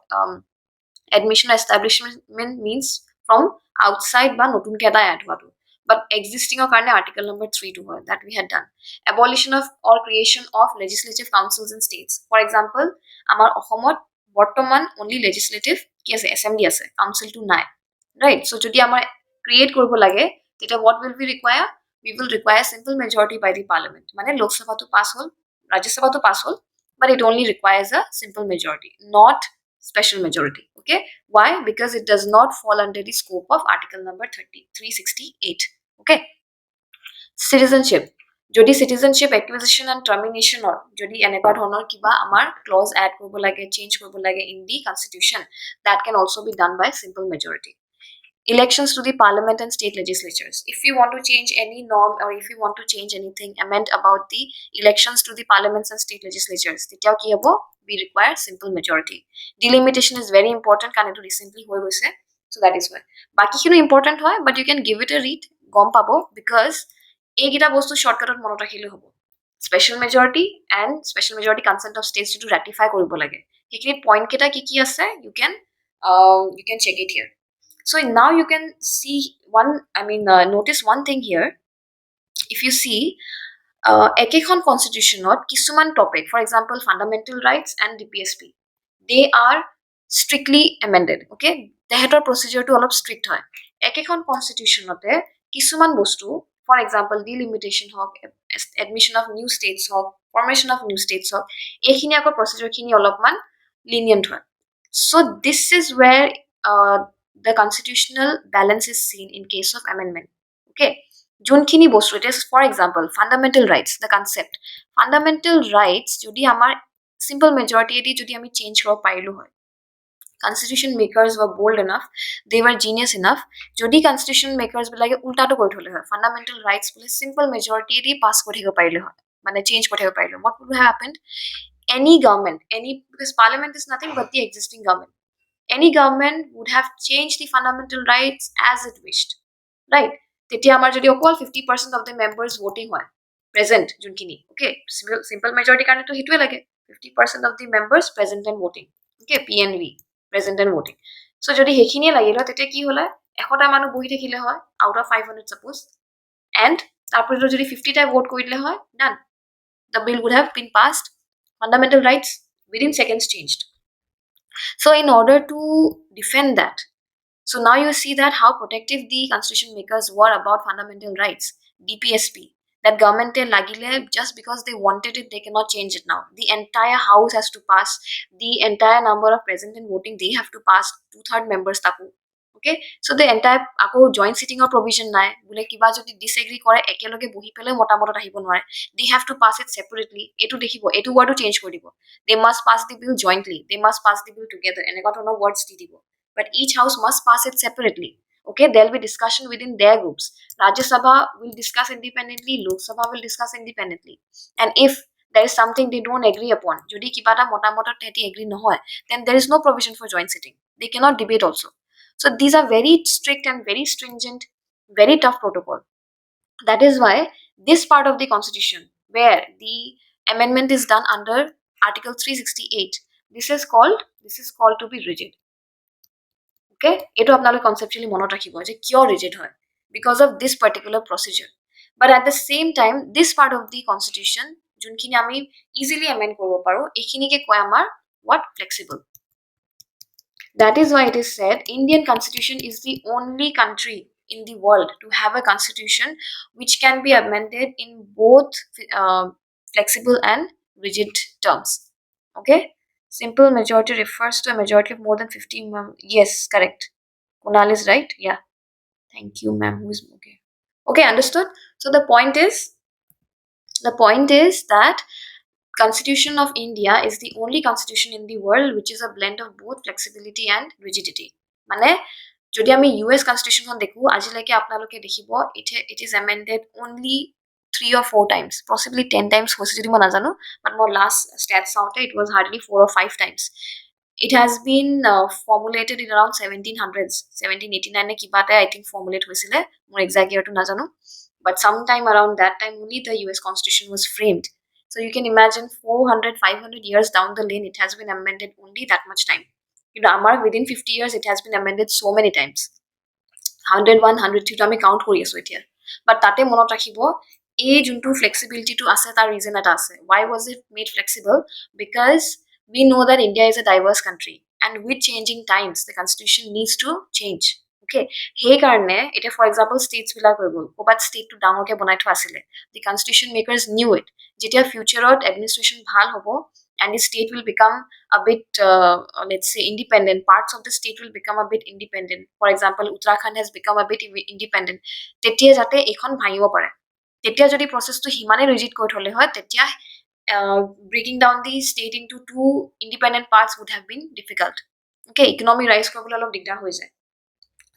admission establishment means from outside ba notun ke eta add hoatu but existing or karone article number 3 to hoy that we had done. Abolition of or creation of legislative councils in states. For example, amar ohomot bortoman only legislative ki ase assembly ase council to nai, right? So jodi amar create koribo lage eta what will we require? We will require simple majority by the parliament. Mane Lok Sabha to pass hol, Rajya Sabha to pass hol, but it only requires a simple majority, not special majority. Okay, why? Because it does not fall under the scope of article number 368. Okay, citizenship. Jodi citizenship acquisition and termination or jodi eneka dhonor kiba amar clause add koribo lage, change koribo lage in the constitution, that can also be done by simple majority. Elections to the parliament and state legislatures. If you want to change any norm or if you want to change anything amend about the elections to the parliaments and state legislatures, তেতিয়াও কি হবো? We require simple majority. Delimitation is very important কারণ এটা recently হৈ গৈছে, so that is why. বাকিখিনি important হয়, but you can give it a read, গম পাবো, because এইগিটা বস্তু shortcut মনত ৰাখিলে হবো. Special majority and special majority consent of states to ratify কৰিব লাগে. সেইখিনি point কেটা কি আছে, you can check it here. So now you can see notice one thing here. If you see ekekhon constitution not kisuman topic, for example fundamental rights and DPSP, they are strictly amended. Okay, tehetor procedure to olop strict hoy. Ekekhon constitution ote kisuman bostu, for example delimitation hok, admission of new states hok, formation of new states hok, ekhini akor procedure khini olopman lenient hoy. So this is where the constitutional balance is seen in case of amendment. Okay, junkhini bostu, it is for example fundamental rights, the concept fundamental rights jodi amar simple majority di jodi ami change koro pailu hoy, constitution makers were bold enough, they were genius enough, jodi constitution makers bilage ulta to koi thole hoy fundamental rights bole simple majority di pass koribo parile hoy, mane change koribo parile, what would have happened? Any government, because parliament is nothing but the existing government, any government would have changed the fundamental rights as it wished, right? Tetia amar jodi okol 50% of the members voting hoy present junkhini, okay, simple majority karone to hitwe lage 50% of the members present and voting, okay, PNV present and voting. So jodi hekhini lagilo tetia ki hola 100 ta manu bohi thakile hoy out of 500 suppose, and tarpor jodi 50 ta vote korile hoy, done, the bill would have been passed, fundamental rights within seconds changed. So in order to defend that, so now you see that how protective the constitution makers were about fundamental rights. DPSP, that government lagile just because they wanted it they cannot change it now, the entire house has to pass, the entire number of present and voting they have to pass 2/3 members taku. Okay, so the entire ako joint sitting or provision nai bole kiba jodi disagree kore ekeloge bohi pele motamot ahibo nware, they have to pass it separately, etu dekhibo etu word to change koribo, they must pass the bill jointly, they must pass the bill together, eneka thono words di dibo, but each house must pass it separately. Okay, there will be discussion within their groups, Rajya Sabha will discuss independently, Lok Sabha will discuss independently, and if there is something they don't agree upon, jodi kiba ta motamot teti agree nohoy, then there is no provision for joint sitting, they cannot debate also. So these are very strict and very stringent, very tough protocol. That is why this part of the constitution where the amendment is done under article 368, this is called to be rigid. Okay, eto apnaloke conceptually monot rakhibo je kyo rigid hoy, because of this particular procedure. But at the same time, this part of the constitution যোনখিনি আমি easily amend কৰিব পাৰো এইখিনিকে কয় আমাৰ what flexible. That is why it is said Indian constitution is the only country in the world to have a constitution which can be amended in both flexible and rigid terms. Okay, simple majority refers to a majority of more than 15 yes, correct. Kunal is right. Yeah, thank you ma'am. Who is okay, understood. So the point is that Constitution of India is the only constitution in the world which is a blend of both flexibility and rigidity. মানে যদি আমি US constitution দেখো আজিলৈকে আপোনালোকে দেখিব it is amended only 3 or 4 times, possibly 10 times হৈছে যদি মই নাজানো, but মোৰ last stats চাওঁতে it was hardly 4 or 5 times. It has been formulated in around 1700s, 1789 নে কিবাতে I think formulate হৈছিলে, মোৰ exact yearটো নাজানো, but sometime around that time only the US constitution was framed. So you can imagine 400, 500 years down the lane, it has been amended only that much time. You know, within 50 years, it has been amended so many times. 101, 102 to আমি count কৰি আছো এতিয়া. But তাতে মনত ৰাখিব এই যোনটো flexibility to আছে তাৰ reason এটা আছে. Why was it made flexible? Because we know that India is a diverse country and with changing times, the constitution needs to change. Okay, সেই কাৰণে এটা for example states বিলাক হৈ গ'ল ক'বাত state টো ডাঙৰকে বনাই থোৱা আছিলে. The constitution makers knew it. যেতিয়া future-ত administration ভাল হ'ব and the state will become a bit let's say independent, parts of the state will become a bit independent. For example, Uttarakhand has become a bit independent. তেতিয়া যাতে এইখন ভাঙিব পাৰে, তেতিয়া যদি প্ৰচেছটো হিমানে ৰিজিড কৰি থলে হয় তেতিয়া breaking down the state into two independent parts would have been difficult. Okay, economy rise কৰিবলৈ অলপ দিগদাৰ হৈ যায়.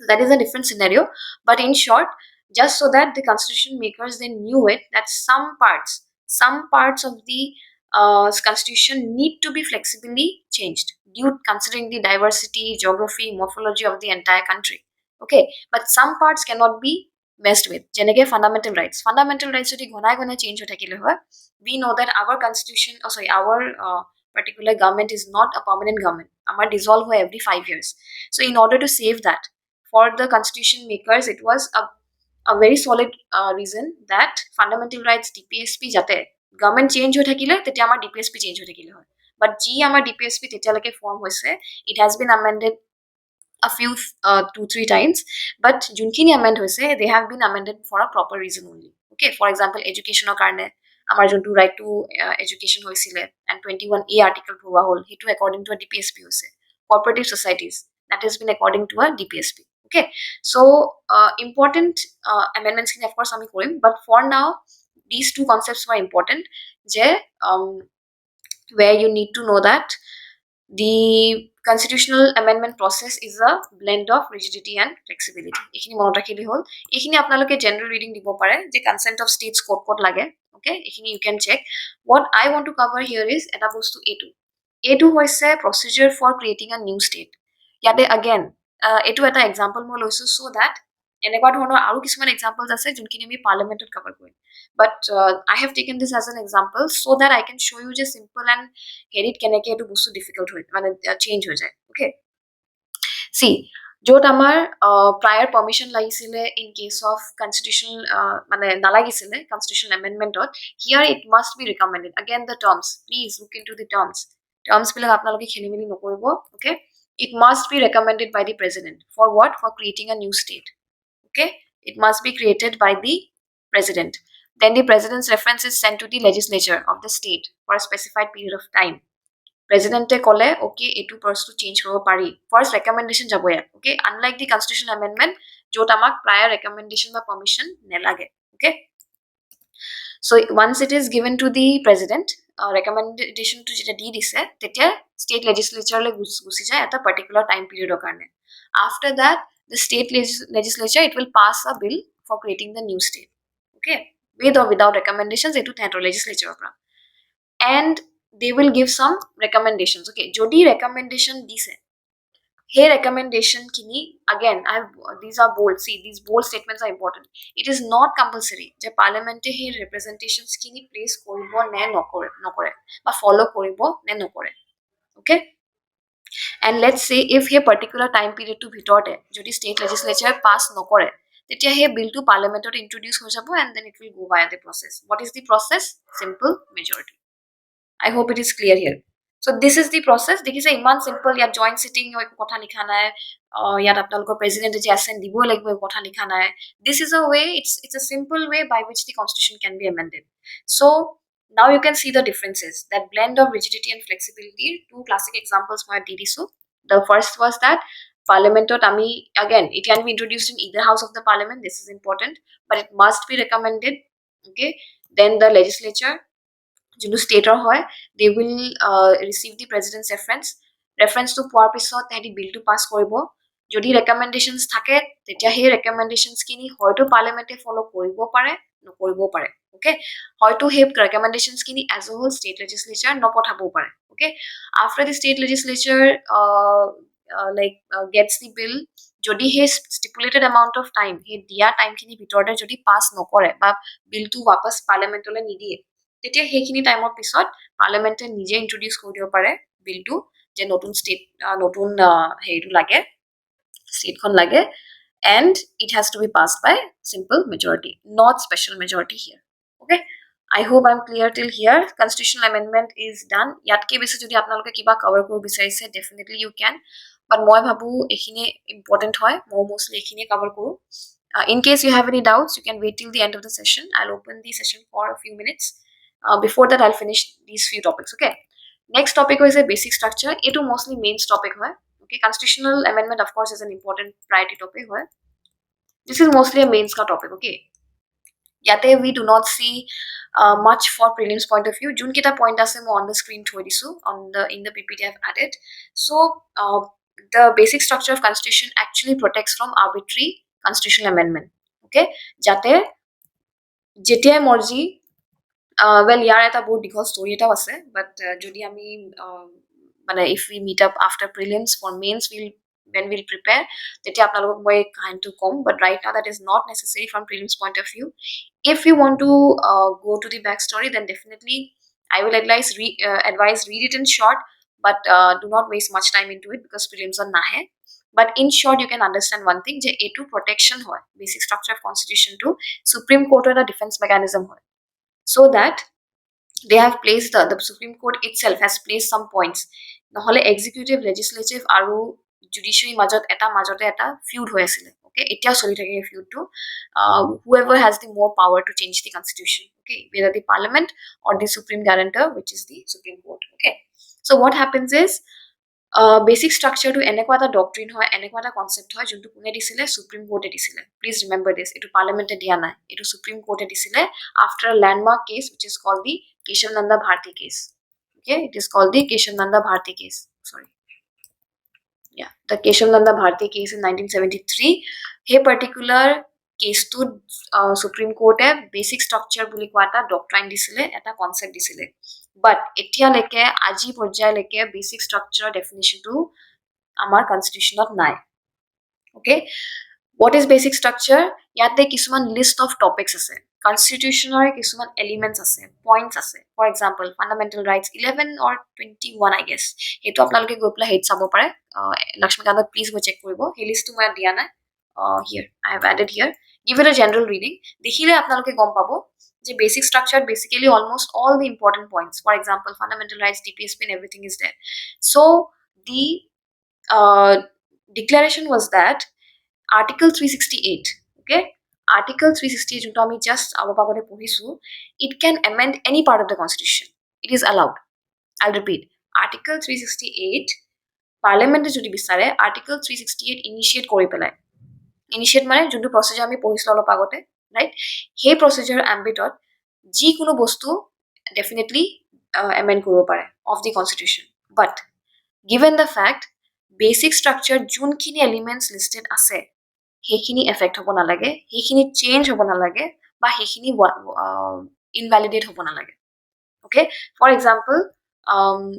That is a different scenario, but in short, just so that the constitution makers then knew it, that some parts of the constitution need to be flexibly changed due considering the diversity, geography, morphology of the entire country. Okay, but some parts cannot be messed with. Jenege fundamental rights jodi ghonai ghonai change ho thakile hoy, we know that our constitution, our particular government is not a permanent government. Amar dissolve hoy every 5 years. So in order to save that, for the constitution makers, it was a very solid reason that fundamental rights DPSP jate government change ho thakile tetia amar DPSP change ho thakile hoy, but ji amar DPSP tetia lake form hoise, it has been amended a few 2-3 times, but junkhini amend hoise they have been amended for a proper reason only. Okay, for example education karne amar jontu right to education hoisile and 21A article pura hol hetu according to a DPSP hoise. Cooperative societies, that has been according to a DPSP. Okay, so important amendments in of course ami korim, but for now these two concepts were important, je where you need to know that the constitutional amendment process is a blend of rigidity and flexibility. Ekhini monot rakhili hol. Ekhini apnaloke general reading dibo pare je consent of states code lage. Okay, ekhini you can check. What I want to cover here is eta bostu A2. A2 hoise procedure for creating a new state. Yate again etu eta example মই লৈছো so that এনেকুৱা ধৰণৰ আৰু কিছুমান examples আছে যোনখিনি আমি parliamentত cover Karim, but I have taken this as an example so that I can show you যে simple and হেৰিত কেনেকে এটো বস্তু difficult হৈ মানে change হৈ যায়. Okay, see, য'ত আমাৰ prior permission লাগিছিলে in case of constitutional মানে নালাগিছিলে constitutional amendmentত, here it must be recommended. Again the terms, please look into the terms বিলাক আপোনালোকে খেলিমেলি নকৰিব. Okay, it must be recommended by the president. For what? For creating a new state. Okay, it must be created by the president. Then the president's reference is sent to the legislature of the state for a specified period of time. Presidente kole okay etu first to change hobo pari, first recommendation jabo ya. Okay, unlike the constitutional amendment jot amak prior recommendation ba permission nelage. Okay, so once it is given to the president, recommendation to jeta di dise tetia state legislature le gusi jay at a particular time period karone. After that the state legislature, it will pass a bill for creating the new state. Okay, with or without recommendations etu thento legislature pra, and they will give some recommendations. Okay, jodi recommendation dise hey recommendation kini again these are bold. See, these bold statements are important. It is not compulsory je parliament hey representations kini place koribo ne nokore ba follow koribo ne nokore. Okay, and let's say if a particular time period to bhitorte jodi state legislature pass nokore তেতিয়া হে বিলটো পাৰ্লিয়ামেণ্টত ইন্ট্ৰডিউস হৈ যাব and then it will go via the process. What is the process? Simple majority. I hope it is clear here. So this is the process. দেখিছে ইমান simple, ইয়াত joint sitting একো কথা লিখা নাই, ইয়াত আপোনালোকৰ president যে assent দিব লাগিব একো কথা লিখা নাই. This is a way, it's a simple way by which the constitution can be amended. So now you can see the differences, that blend of rigidity and flexibility. Two classic examples মই দি দিছো. The first was that parliamentot ami, again it can be introduced in either house of the parliament, this is important, but it must be recommended. Okay, then the legislature যোনটো ষ্টেটৰ হয়, they will receive the president's reference to পোৱাৰ পিছত তাহাঁতি বিলটো পাছ কৰিব. যদি ৰেকমেণ্ডেশ্যনছ থাকে তেতিয়া সেই ৰেকমেণ্ডেশ্যনছখিনি হয়তো পাৰ্লিয়ামেণ্টে ফলো কৰিব পাৰে, নকৰিবও পাৰে. অ'কে, হয়তো সেই ৰেকমেণ্ডেশ্যনছখিনি as a whole state legislature নপঠাবও পাৰে. Okay, after the state legislature gets the bill, যদি সেই ষ্টিপুলেটেড এমাউণ্ট অফ টাইম, সেই দিয়া টাইমখিনিৰ ভিতৰতে যদি পাছ নকৰে বা বিলটো ৱাপছ পাৰ্লিয়ামেণ্টলৈ নিদিয়ে, তেতিয়া সেইখিনি টাইমৰ পিছত পাৰ্লিয়ামেণ্টে নিজে ইন্ট্ৰডিউস কৰি দিব পাৰে বিলটো, যে নতুন ষ্টেট নতুন হেৰিটো লাগে, ষ্টেটখন লাগে, and it has to be passed by simple majority, not special majority here. Okay, I hope I'm clear till here. Constitutional amendment is done. ইয়াতকে বেছি যদি আপোনালোকে কিবা কভাৰ কৰিব বিচাৰিছে definitely you can, but মই ভাবো এইখিনি important হয়, মই mostly এইখিনি কভাৰ কৰো. In case you have any doubts, you can wait till the end of the session. I'll open the session for a few minutes. Before that, I'll finish these few topics. Okay, next topic is a basic structure. It mostly mains topic hai. Okay, constitutional amendment of course is an important priority topic hai. This is mostly a mains ka topic. Okay, yate we do not see much for prelims point of view. Jun kita point ase mo on the screen thoi disu, on the in the PPT I've added. So the basic structure of constitution actually protects from arbitrary constitutional amendment. Okay, jate jetia morji, well, ইয়াৰ এটা বহুত দীঘল story এটাও আছে, but যদি আমি মানে if we meet up after prelims for mains, when we'll prepare, তেতিয়া আপোনালোকক মই কাহিনীটো কম, but right now that is not necessary from prelims point of view. If you want to go to the backstory, then definitely I will advise read it in short, but do not waste much time into it because prelims are nahe. But in short, you can understand one thing, যে এইটো protection হয়, basic structure of constitution to Supreme Court এটা defense mechanism হয়, so that they have placed the Supreme Court itself has placed some points. নহলে executive, legislative আৰু judiciary মাজতে এটা feud হৈ আছিল. Okay, এতিয়া চলি থাকে এই feud to, whoever has the more power to change the constitution. Okay, whether the parliament or the supreme guarantor, which is the Supreme Court. Okay, so what happens is basic structure to এনেকুৱা এটা doctrine হয়, এনেকুৱা এটা concept হয়, যোনটো কোনে দিছিলে, Supreme Court দিছিলে. Please remember this, এটো parliament দিয়া নাই, এটো Supreme Court দিছিলে after a landmark case which is called the 𝐾𝐏𝐒𝐿 case. Okay, it is called the 𝐾𝐏𝐿 case. Sorry, yeah, the 𝐾𝐏𝐿 case in 1973. Hey particular case to Supreme Court basic structure বুলি কোৱা এটা doctrine দিছিলে, এটা concept দিছিলে, but এতিয়ালৈকে আজি পৰ্যায়লৈকে basic structure definition টো আমাৰ constitutionত নাই. Okay, what is basic structure? ইয়াতে কিছুমান list of topics আছে, constitutional কিছুমান elements আছে, points আছে. For example, fundamental rights 11 or 21 I guess. হেতু আপোনালোকে গৈ পেলাই হেড চাব পাৰে, লক্ষ্মীকান্ত প্লিজ গৈ চেক কৰিব, সেই লিষ্টটো মই দিয়া নাই. Here I have added here. Give it a general reading. দেখিলে আপোনালোকে গম পাব যে basic structure basically almost all the important points. For example, fundamental rights, DPSP and everything is there. So the declaration was that Article 368, okay, Article 368 যোনটো আমি just অলপ আগতে পঢ়িছো, it can amend any part of the constitution. It is allowed. I'll repeat, Article 368 পাৰ্লিয়ামেণ্টে যদি বিচাৰে Article 368 initiate কৰি পেলাই, initiate মানে যোনটো প্ৰসিজাৰ আমি পঢ়িছিলো অলপ আগতে, ৰাইট, সেই প্ৰসিজাৰ এম্বিটত যিকোনো বস্তু ডেফিনেটলি এমেণ্ড কৰিব পাৰে of the constitution. But given the fact basic structure যোনখিনি এলিমেণ্টছ লিষ্টেড আছে সেইখিনি এফেক্ট হ'ব নালাগে, সেইখিনি চেঞ্জ হ'ব নালাগে, বা সেইখিনি ইনভ্যালিডেট হ'ব নালাগে. Okay, for example,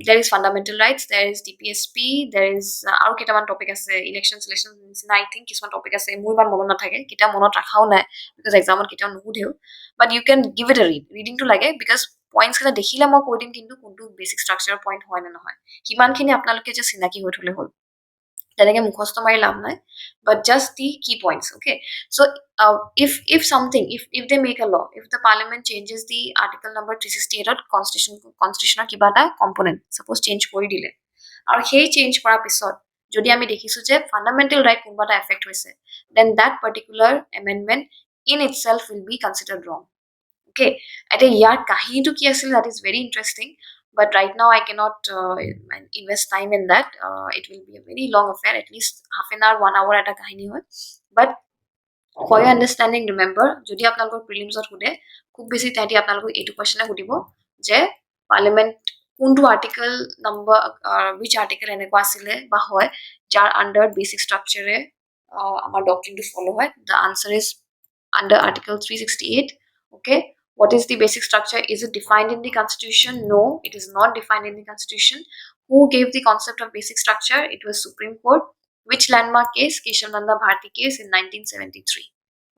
there is fundamental rights, there is DPSP, there is আৰু কেইটামান টপিক আছে, ইলেকশ্যন নিচিনা I think কিছুমান টপিক আছে, মোৰ ইমান মনত নাথাকে, কেতিয়া মনত ৰাখাও নাই because এক্সামত কেতিয়াও নুসুধেও, but you can give it a read. ৰিডিংটো লাগে because পইণ্টছ কেইটা দেখিলে মই কৈ দিম কিন্তু কোনটো বেচিক ষ্ট্ৰাকচাৰ পইণ্ট হয় নে নহয়, সিমানখিনি আপোনালোকে যে চিনাকি হৈ থলে হ'ল. তেনেকে মুখস্থ মাৰি লাভ নাই, but just the key points. Okay, so if something, if they make a law, if the parliament changes the article number 368 of constitutional kiba eta component, suppose change কৰি দিলে, আৰু সেই change কৰাৰ পিছত যদি আমি দেখিছো যে fundamental right কোনবা এটা affect হৈছে, then that particular amendment in itself will be considered wrong. Okay, এতিয়া ইয়াৰ কাহিনীটো কি আছিল, that is very interesting, but right now I cannot invest time in that. It will be a very long affair, at least half an hour 1 hour এটা কাহিনী হয়, but for your understanding remember, যদি আপোনালোকৰ প্ৰিলিমছত সুধে খুব বেছি তাইটি আপোনালোকক এইটো কোৱেশ্চনে সুধিব যে পাৰ্লিমেন্ট কোনটো আৰ্টিকল নম্বৰ which article এনেকুৱা আছিলে বা হয় যাৰ আন্ডাৰ বেসিক স্ট্ৰাকচাৰে আমাৰ ডক্ট্ৰিনটো ফলো হয়. The answer is under article 368. Okay, what is the basic structure? Is it defined in the constitution? No, it is not defined in the constitution. Who gave the concept of basic structure? It was Supreme Court. Which landmark case? Keshav Bharti case in 1973.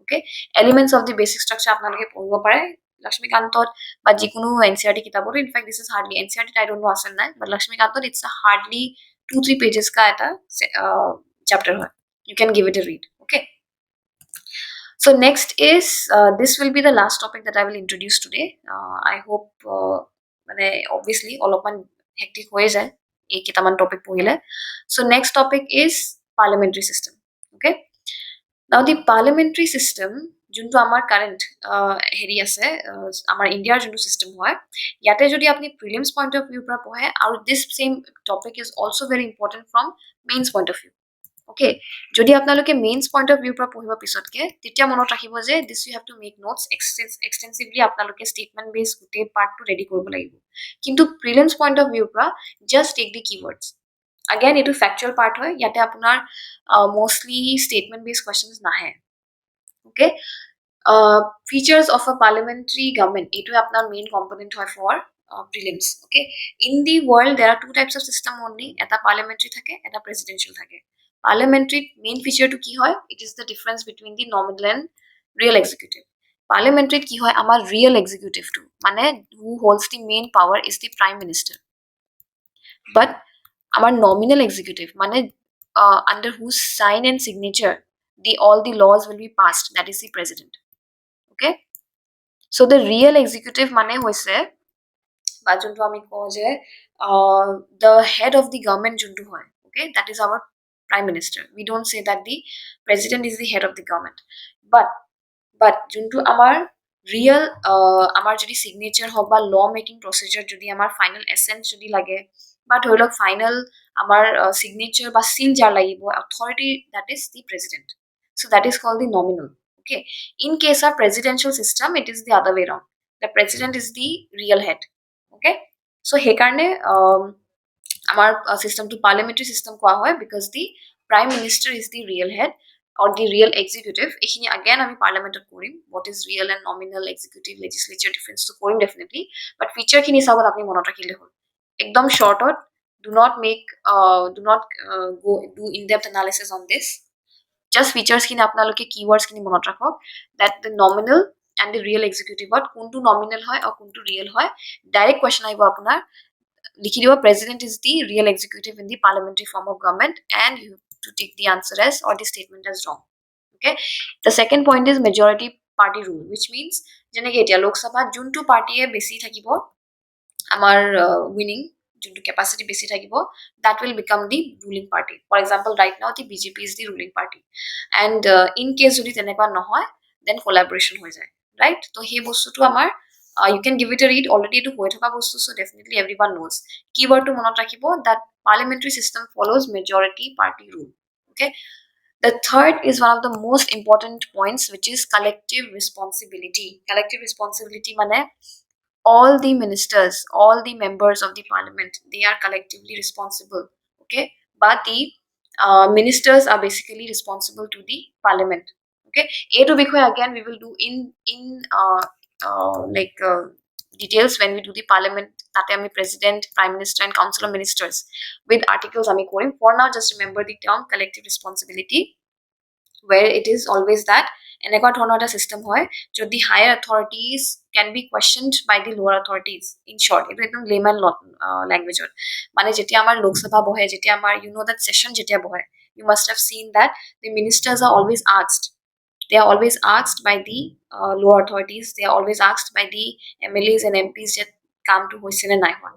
Okay, elements of the basic structure আপোনালোকে পঢ়িব পাৰে লক্ষ্মীকান্তত বা যিকোনো NCERT কিতাবত. In fact, this is hardly NCERT, I don't know আছে নাই, but লক্ষ্মীকান্তত it's a hardly 2-3 pages ka eta chapter হয়. You can give it a read. Okay, so next is this will be the last topic that I will introduce today. I hope মানে obviously অলপমান hectic হৈ যায় এই কেইটামান topic পঢ়িলে. So next topic is parliamentary system. Okay, now the parliamentary system যোনটো আমাৰ current হেৰি আছে আমাৰ ইন্ডিয়াৰ যোনটো সিস্টেম হয় ইয়াতে যদি আপনি প্রিলিমস পয়েন্ট অফ ভিউ পৰা পঢ়ে আৰু this same topic is also very important from mains point of view. Okay, যদি আপোনালোকে মেইনস পয়েন্ট অফ ভিউ পৰা পঢ়িব পিছতকে তেতিয়া মনত ৰাখিব যে this you have to make notes extensively আপোনালোকে statement based গোটেই পাৰ্টটো ৰেডি কৰিব লাগিব, কিন্তু প্রিলিমস পয়েন্ট অফ ভিউ পৰা just take the keywords. Again, it is factual part হয়, ইয়াতে আপোনাৰ mostly statement based questions নাহে. Okay, features of a parliamentary government, এইটো আপনার main component হয় for prelims. Okay, in the world there are two types of system only, এটা parliamentary থাকে, এটা presidential থাকে. Parliamentary main feature to কি হয়, it is the difference between the nominal and real executive. Parliamentary কি হয়, আমার real executive to মানে who holds the main power is the prime minister, but আমার nominal executive মানে under whose sign and signature all the laws will be passed, that is the president. Okay, so the real executive মানে হৈছে বা যোনটো আমি কওঁ যে the head of the government যোনটো হয়. Okay, that is our prime minister. We don't say that the president is the head of the government, but যোনটো আমাৰ real আমাৰ যদি signature হওক বা law making procedure যদি আমাৰ final assent যদি লাগে বা ধৰি লওক final আমাৰ signature বা seal যাৰ লাগিব authority, that is the president. So that is called the nominal. Okay, in case of presidential system it is the other way around, the president is the real head. Okay, so hekarne our system to parliamentary system koa hoy because the prime minister is the real head or the real executive. Ekhini again ami parliament korim what is real and nominal, executive, legislature difference to korim definitely, but feature khini sabot apni monot rakhile hol ekdom short out. Do not go do in depth analysis on this, just features khini apnaloke keywords khini monot rakhok, that the nominal and the real executive but kuntu nominal hoy or kuntu real hoy. Direct question aibo apnar likhi dibo president is the real executive in the parliamentary form of government and you have to take the answer as or the statement as wrong. Okay, the second point is majority party rule, which means jeneke etia lok sabha juntu party e besi thakibo amar winning juntu capacity besi thakibo, that will become the ruling party. For example, right now the BJP is the ruling party, and in case jodi tenekwa nohoy then collaboration hoy jay, right? To he bostu to amar you can give it a read, already to hoy thoka bostu, so definitely everyone knows. Keyword to monot rakhibo that parliamentary system follows majority party rule. Okay, the third is one of the most important points, which is collective responsibility. Collective responsibility mane all the ministers, all the members of the parliament, they are collectively responsible. Okay, but the ministers are basically responsible to the parliament. Okay, to bikhoy again we will do in details when we do the parliament. Tate ami president, prime minister and council of ministers with articles ami korim. For now just remember the term collective responsibility, where it is always that এনেকুৱা ধৰণৰ এটা system হয় য'ত the higher authorities can be questioned by the lower authorities. In short, এইটো একদম layman language মানে যেতিয়া আমাৰ লোকসভা বহে, যেতিয়া আমাৰ you know that session যেতিয়া বহে you must have seen that the ministers are always asked. They are always asked by the lower authorities. They are always asked by the MLAs and MPs that come to hoisen and Naiwan.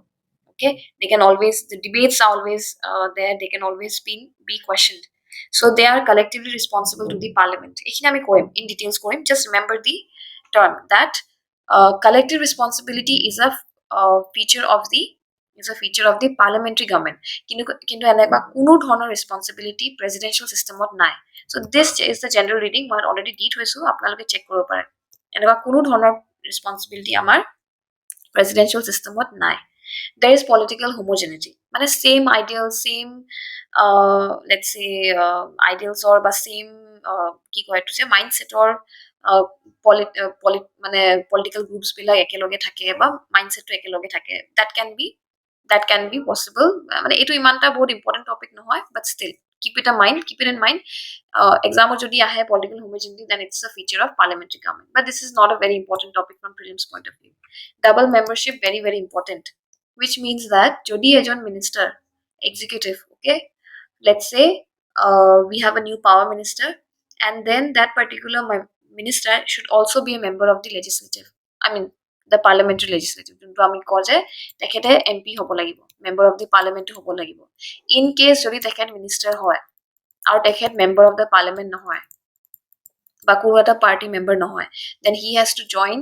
Okay, they can always, the debates are always there. They can always be questioned. So they are collectively responsible to the parliament. এখানে আমি করিম in details Karim. Just remember the term that collective responsibility is a feature of the parliamentary government. কিন্তু এনেকুৱা কোনো ধৰণৰ responsibility presidential systemত নাই. So this is the general reading. মই already দি থৈছো, আপোনালোকে চেক কৰিব পাৰে. এনেকুৱা কোনো ধৰণৰ responsibility আমাৰ presidential systemত নাই. There is political homogeneity. মানে same ideal, same let's say ideals or বা same কি কয় এইটো যে mindset or মানে political groups বিলাক একেলগে থাকে বা mindsetটো একেলগে থাকে. That can be possible. মানে এইটো ইমানটা বহুত important topic নহয়, but still keep it in mind. Exam যদি আহে political homogeneity, then it's a feature of parliamentary government. But this is not a very important topic from prelims point of view. Double membership, very very important, which means that যদি এজন minister executive, okay, let's say we have a new power minister, and then that particular minister should also be a member of the legislative, I mean the parliamentary legislative. যোনটো আমি কওঁ যে তেখেতে MP হ'ব লাগিব, member of the parliament হ'ব লাগিব. In case যদি তেখেত minister হয় আৰু তেখেত member of the parliament নহয় বা কোনো এটা party member নহয়, then he has to join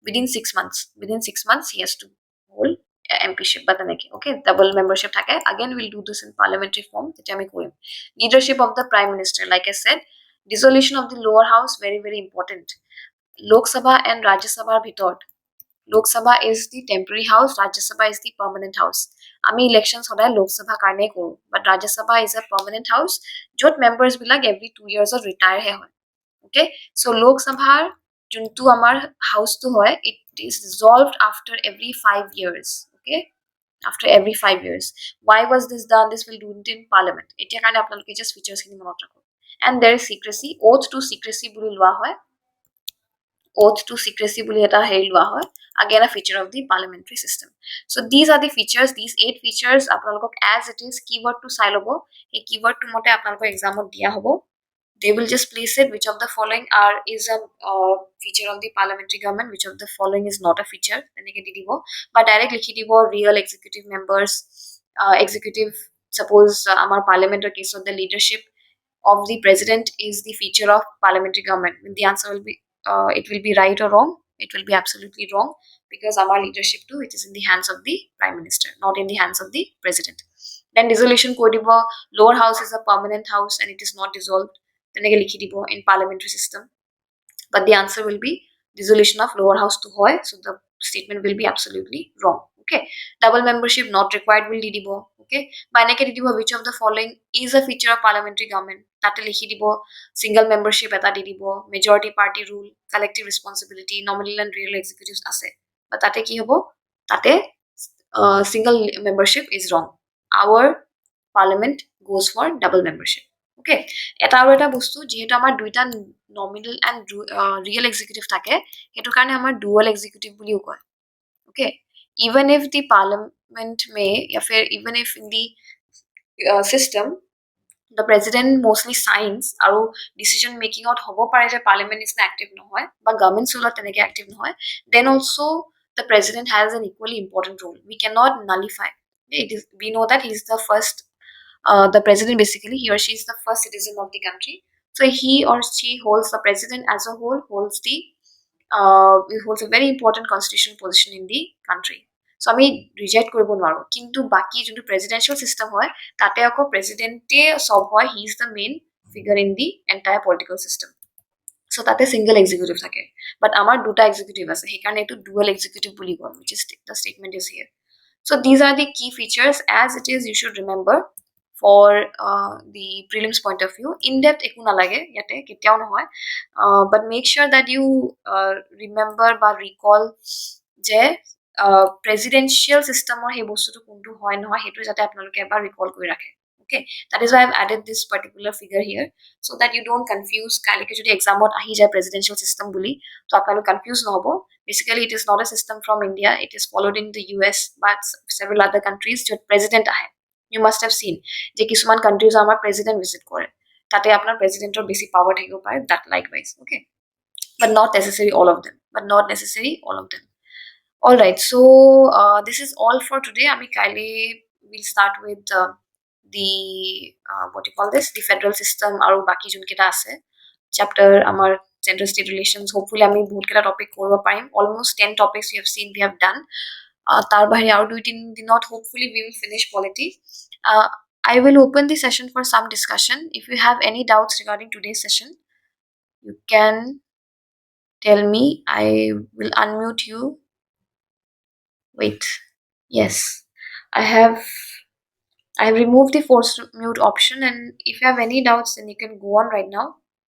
within 6 months. Within 6 months he has to hold MPship বা তেনেকে. Okay, double membership থাকে. Again we'll do this in parliamentary form. তেতিয়া আমি কৰিম. Leadership of the prime minister, like I said, dissolution of the lower house, very very important. Lok Sabha and Rajya Sabha ভিতৰত, Lok Sabha is the temporary house, Rajya Sabha is the permanent house. আমি elections সদায় Lok Sabha কাৰণে কৰো, but Rajya Sabha is a permanent house য'ত members black every 2 years of retire হে হয়. Okay, so Lok Sabha যোনটো আমাৰ house to হয়, it is dissolved after every 5 years. Okay, after every 5 years. Why was this done? This will do it in parliament. এতিয়া কাৰণে আপোনালোকে just features খিনি মনত ৰাখক. And there is secrecy, oath to secrecy বুলি লোৱা হয়. Oath to secrecy বুলি এটা হেৰি লোৱা হয়. Again, a feature of the parliamentary system. So these are the features, these 8 features. আপোনালোকক as it is keyword to চাই ল'ব. এই keyword টো মতে আপোনালোকৰ examত দিয়া হ'ব. They will just place it which of the following is a feature of the parliamentary government, which of the following is not a feature. তেনেকে দি দিব বা direct লিখি দিব real executive members, executive, suppose আমাৰ parliamentary case of the leadership of the president is the feature of parliamentary government. The answer will be it will be right or wrong. It will be absolutely wrong, because our leadership too, it is in the hands of the prime minister, not in the hands of the president. Then dissolution koi dibo, lower house is a permanent house and it is not dissolved. Teneke likhi dibo in parliamentary system, but the answer will be dissolution of lower house to hoy, so the statement will be absolutely wrong. Okay, double membership not required will di dibo. Okay, বা এনেকে দি দিব which of the following is a feature of parliamentary government, তাতে লিখি দিব single membership এটা দি দিব, majority party rule, collective responsibility, nominal and real executives আছে, বা তাতে কি হ'ব, তাতে single membership is wrong. Our parliament goes for double membership. Okay, এটা আৰু এটা বস্তু, যেহেতু আমাৰ দুইটা nominal and real executive থাকে, সেইটো কাৰণে আমাৰ dual executive বুলিও কয়. Okay, even if the parliament may, even if in the system the president mostly signs আৰু decision making out হ'ব পাৰে যে parliament is active নহয় বা government চলত তেনেকে active নহয়, then also the president has an equally important role. We cannot nullify. We know that he is the first, the president basically, he or she is the first citizen of the country. So he or she holds, the president as a whole holds a very important constitutional position in the country. So আমি reject কৰিব নোৱাৰো, কিন্তু বাকি যোনটো প্ৰেসিডেন্সিয়েল system হয় তাতে আকৌ প্ৰেসিডেন্টে সব হয়, he is the main figure in the entire political system. So তাতে সিঙ্গল এক্সিকিউটিভ থাকে, বাট আমাৰ দুটা এক্সিকিউটিভ আছে, সেইকাৰণে এইটো ডুৱেল এক্সিকিউটিভ বুলি কয়, which is the statement is here. So these are the key features. As it is, you should remember for the prelims point of view. In depth ekku nalage yate ketyao nohoy, but make sure that you remember বা recall যে presidential system or he bostu to kuntu hoy nohoy hetu jate apnaloke ebar recall kori rakhe. Okay, that is why I've added this particular figure here, so that you don't confuse kalike jodi exam ot ahi jay presidential system buli to apnalok confuse no hobo. Basically it is not a system from India, it is followed in the US but several other countries jot president ahe. You must have seen যে কিছুমান countries আমাৰ president visit কৰে তাতে আপোনাৰ presidentৰ বেছি power থাকিব পাৰে that likewise okay but not necessarily all of them all right so this is all for today আমি কাইলে we'll start with the what you call this the federal system আৰু বাকি যোনকেইটা আছে chapter আমাৰ gender state relations hopefully আমি বহুত কেইটা topic কৰিব পাৰিম almost 10 topics you have seen we have done তাৰ বাহিৰে আৰু 2-3 দিনত hopefully we will finish polity I will open the session for some discussion if you have any doubts regarding today's session you can tell me I will unmute you wait yes I have removed the force mute option and if you have any doubts then you can go on right now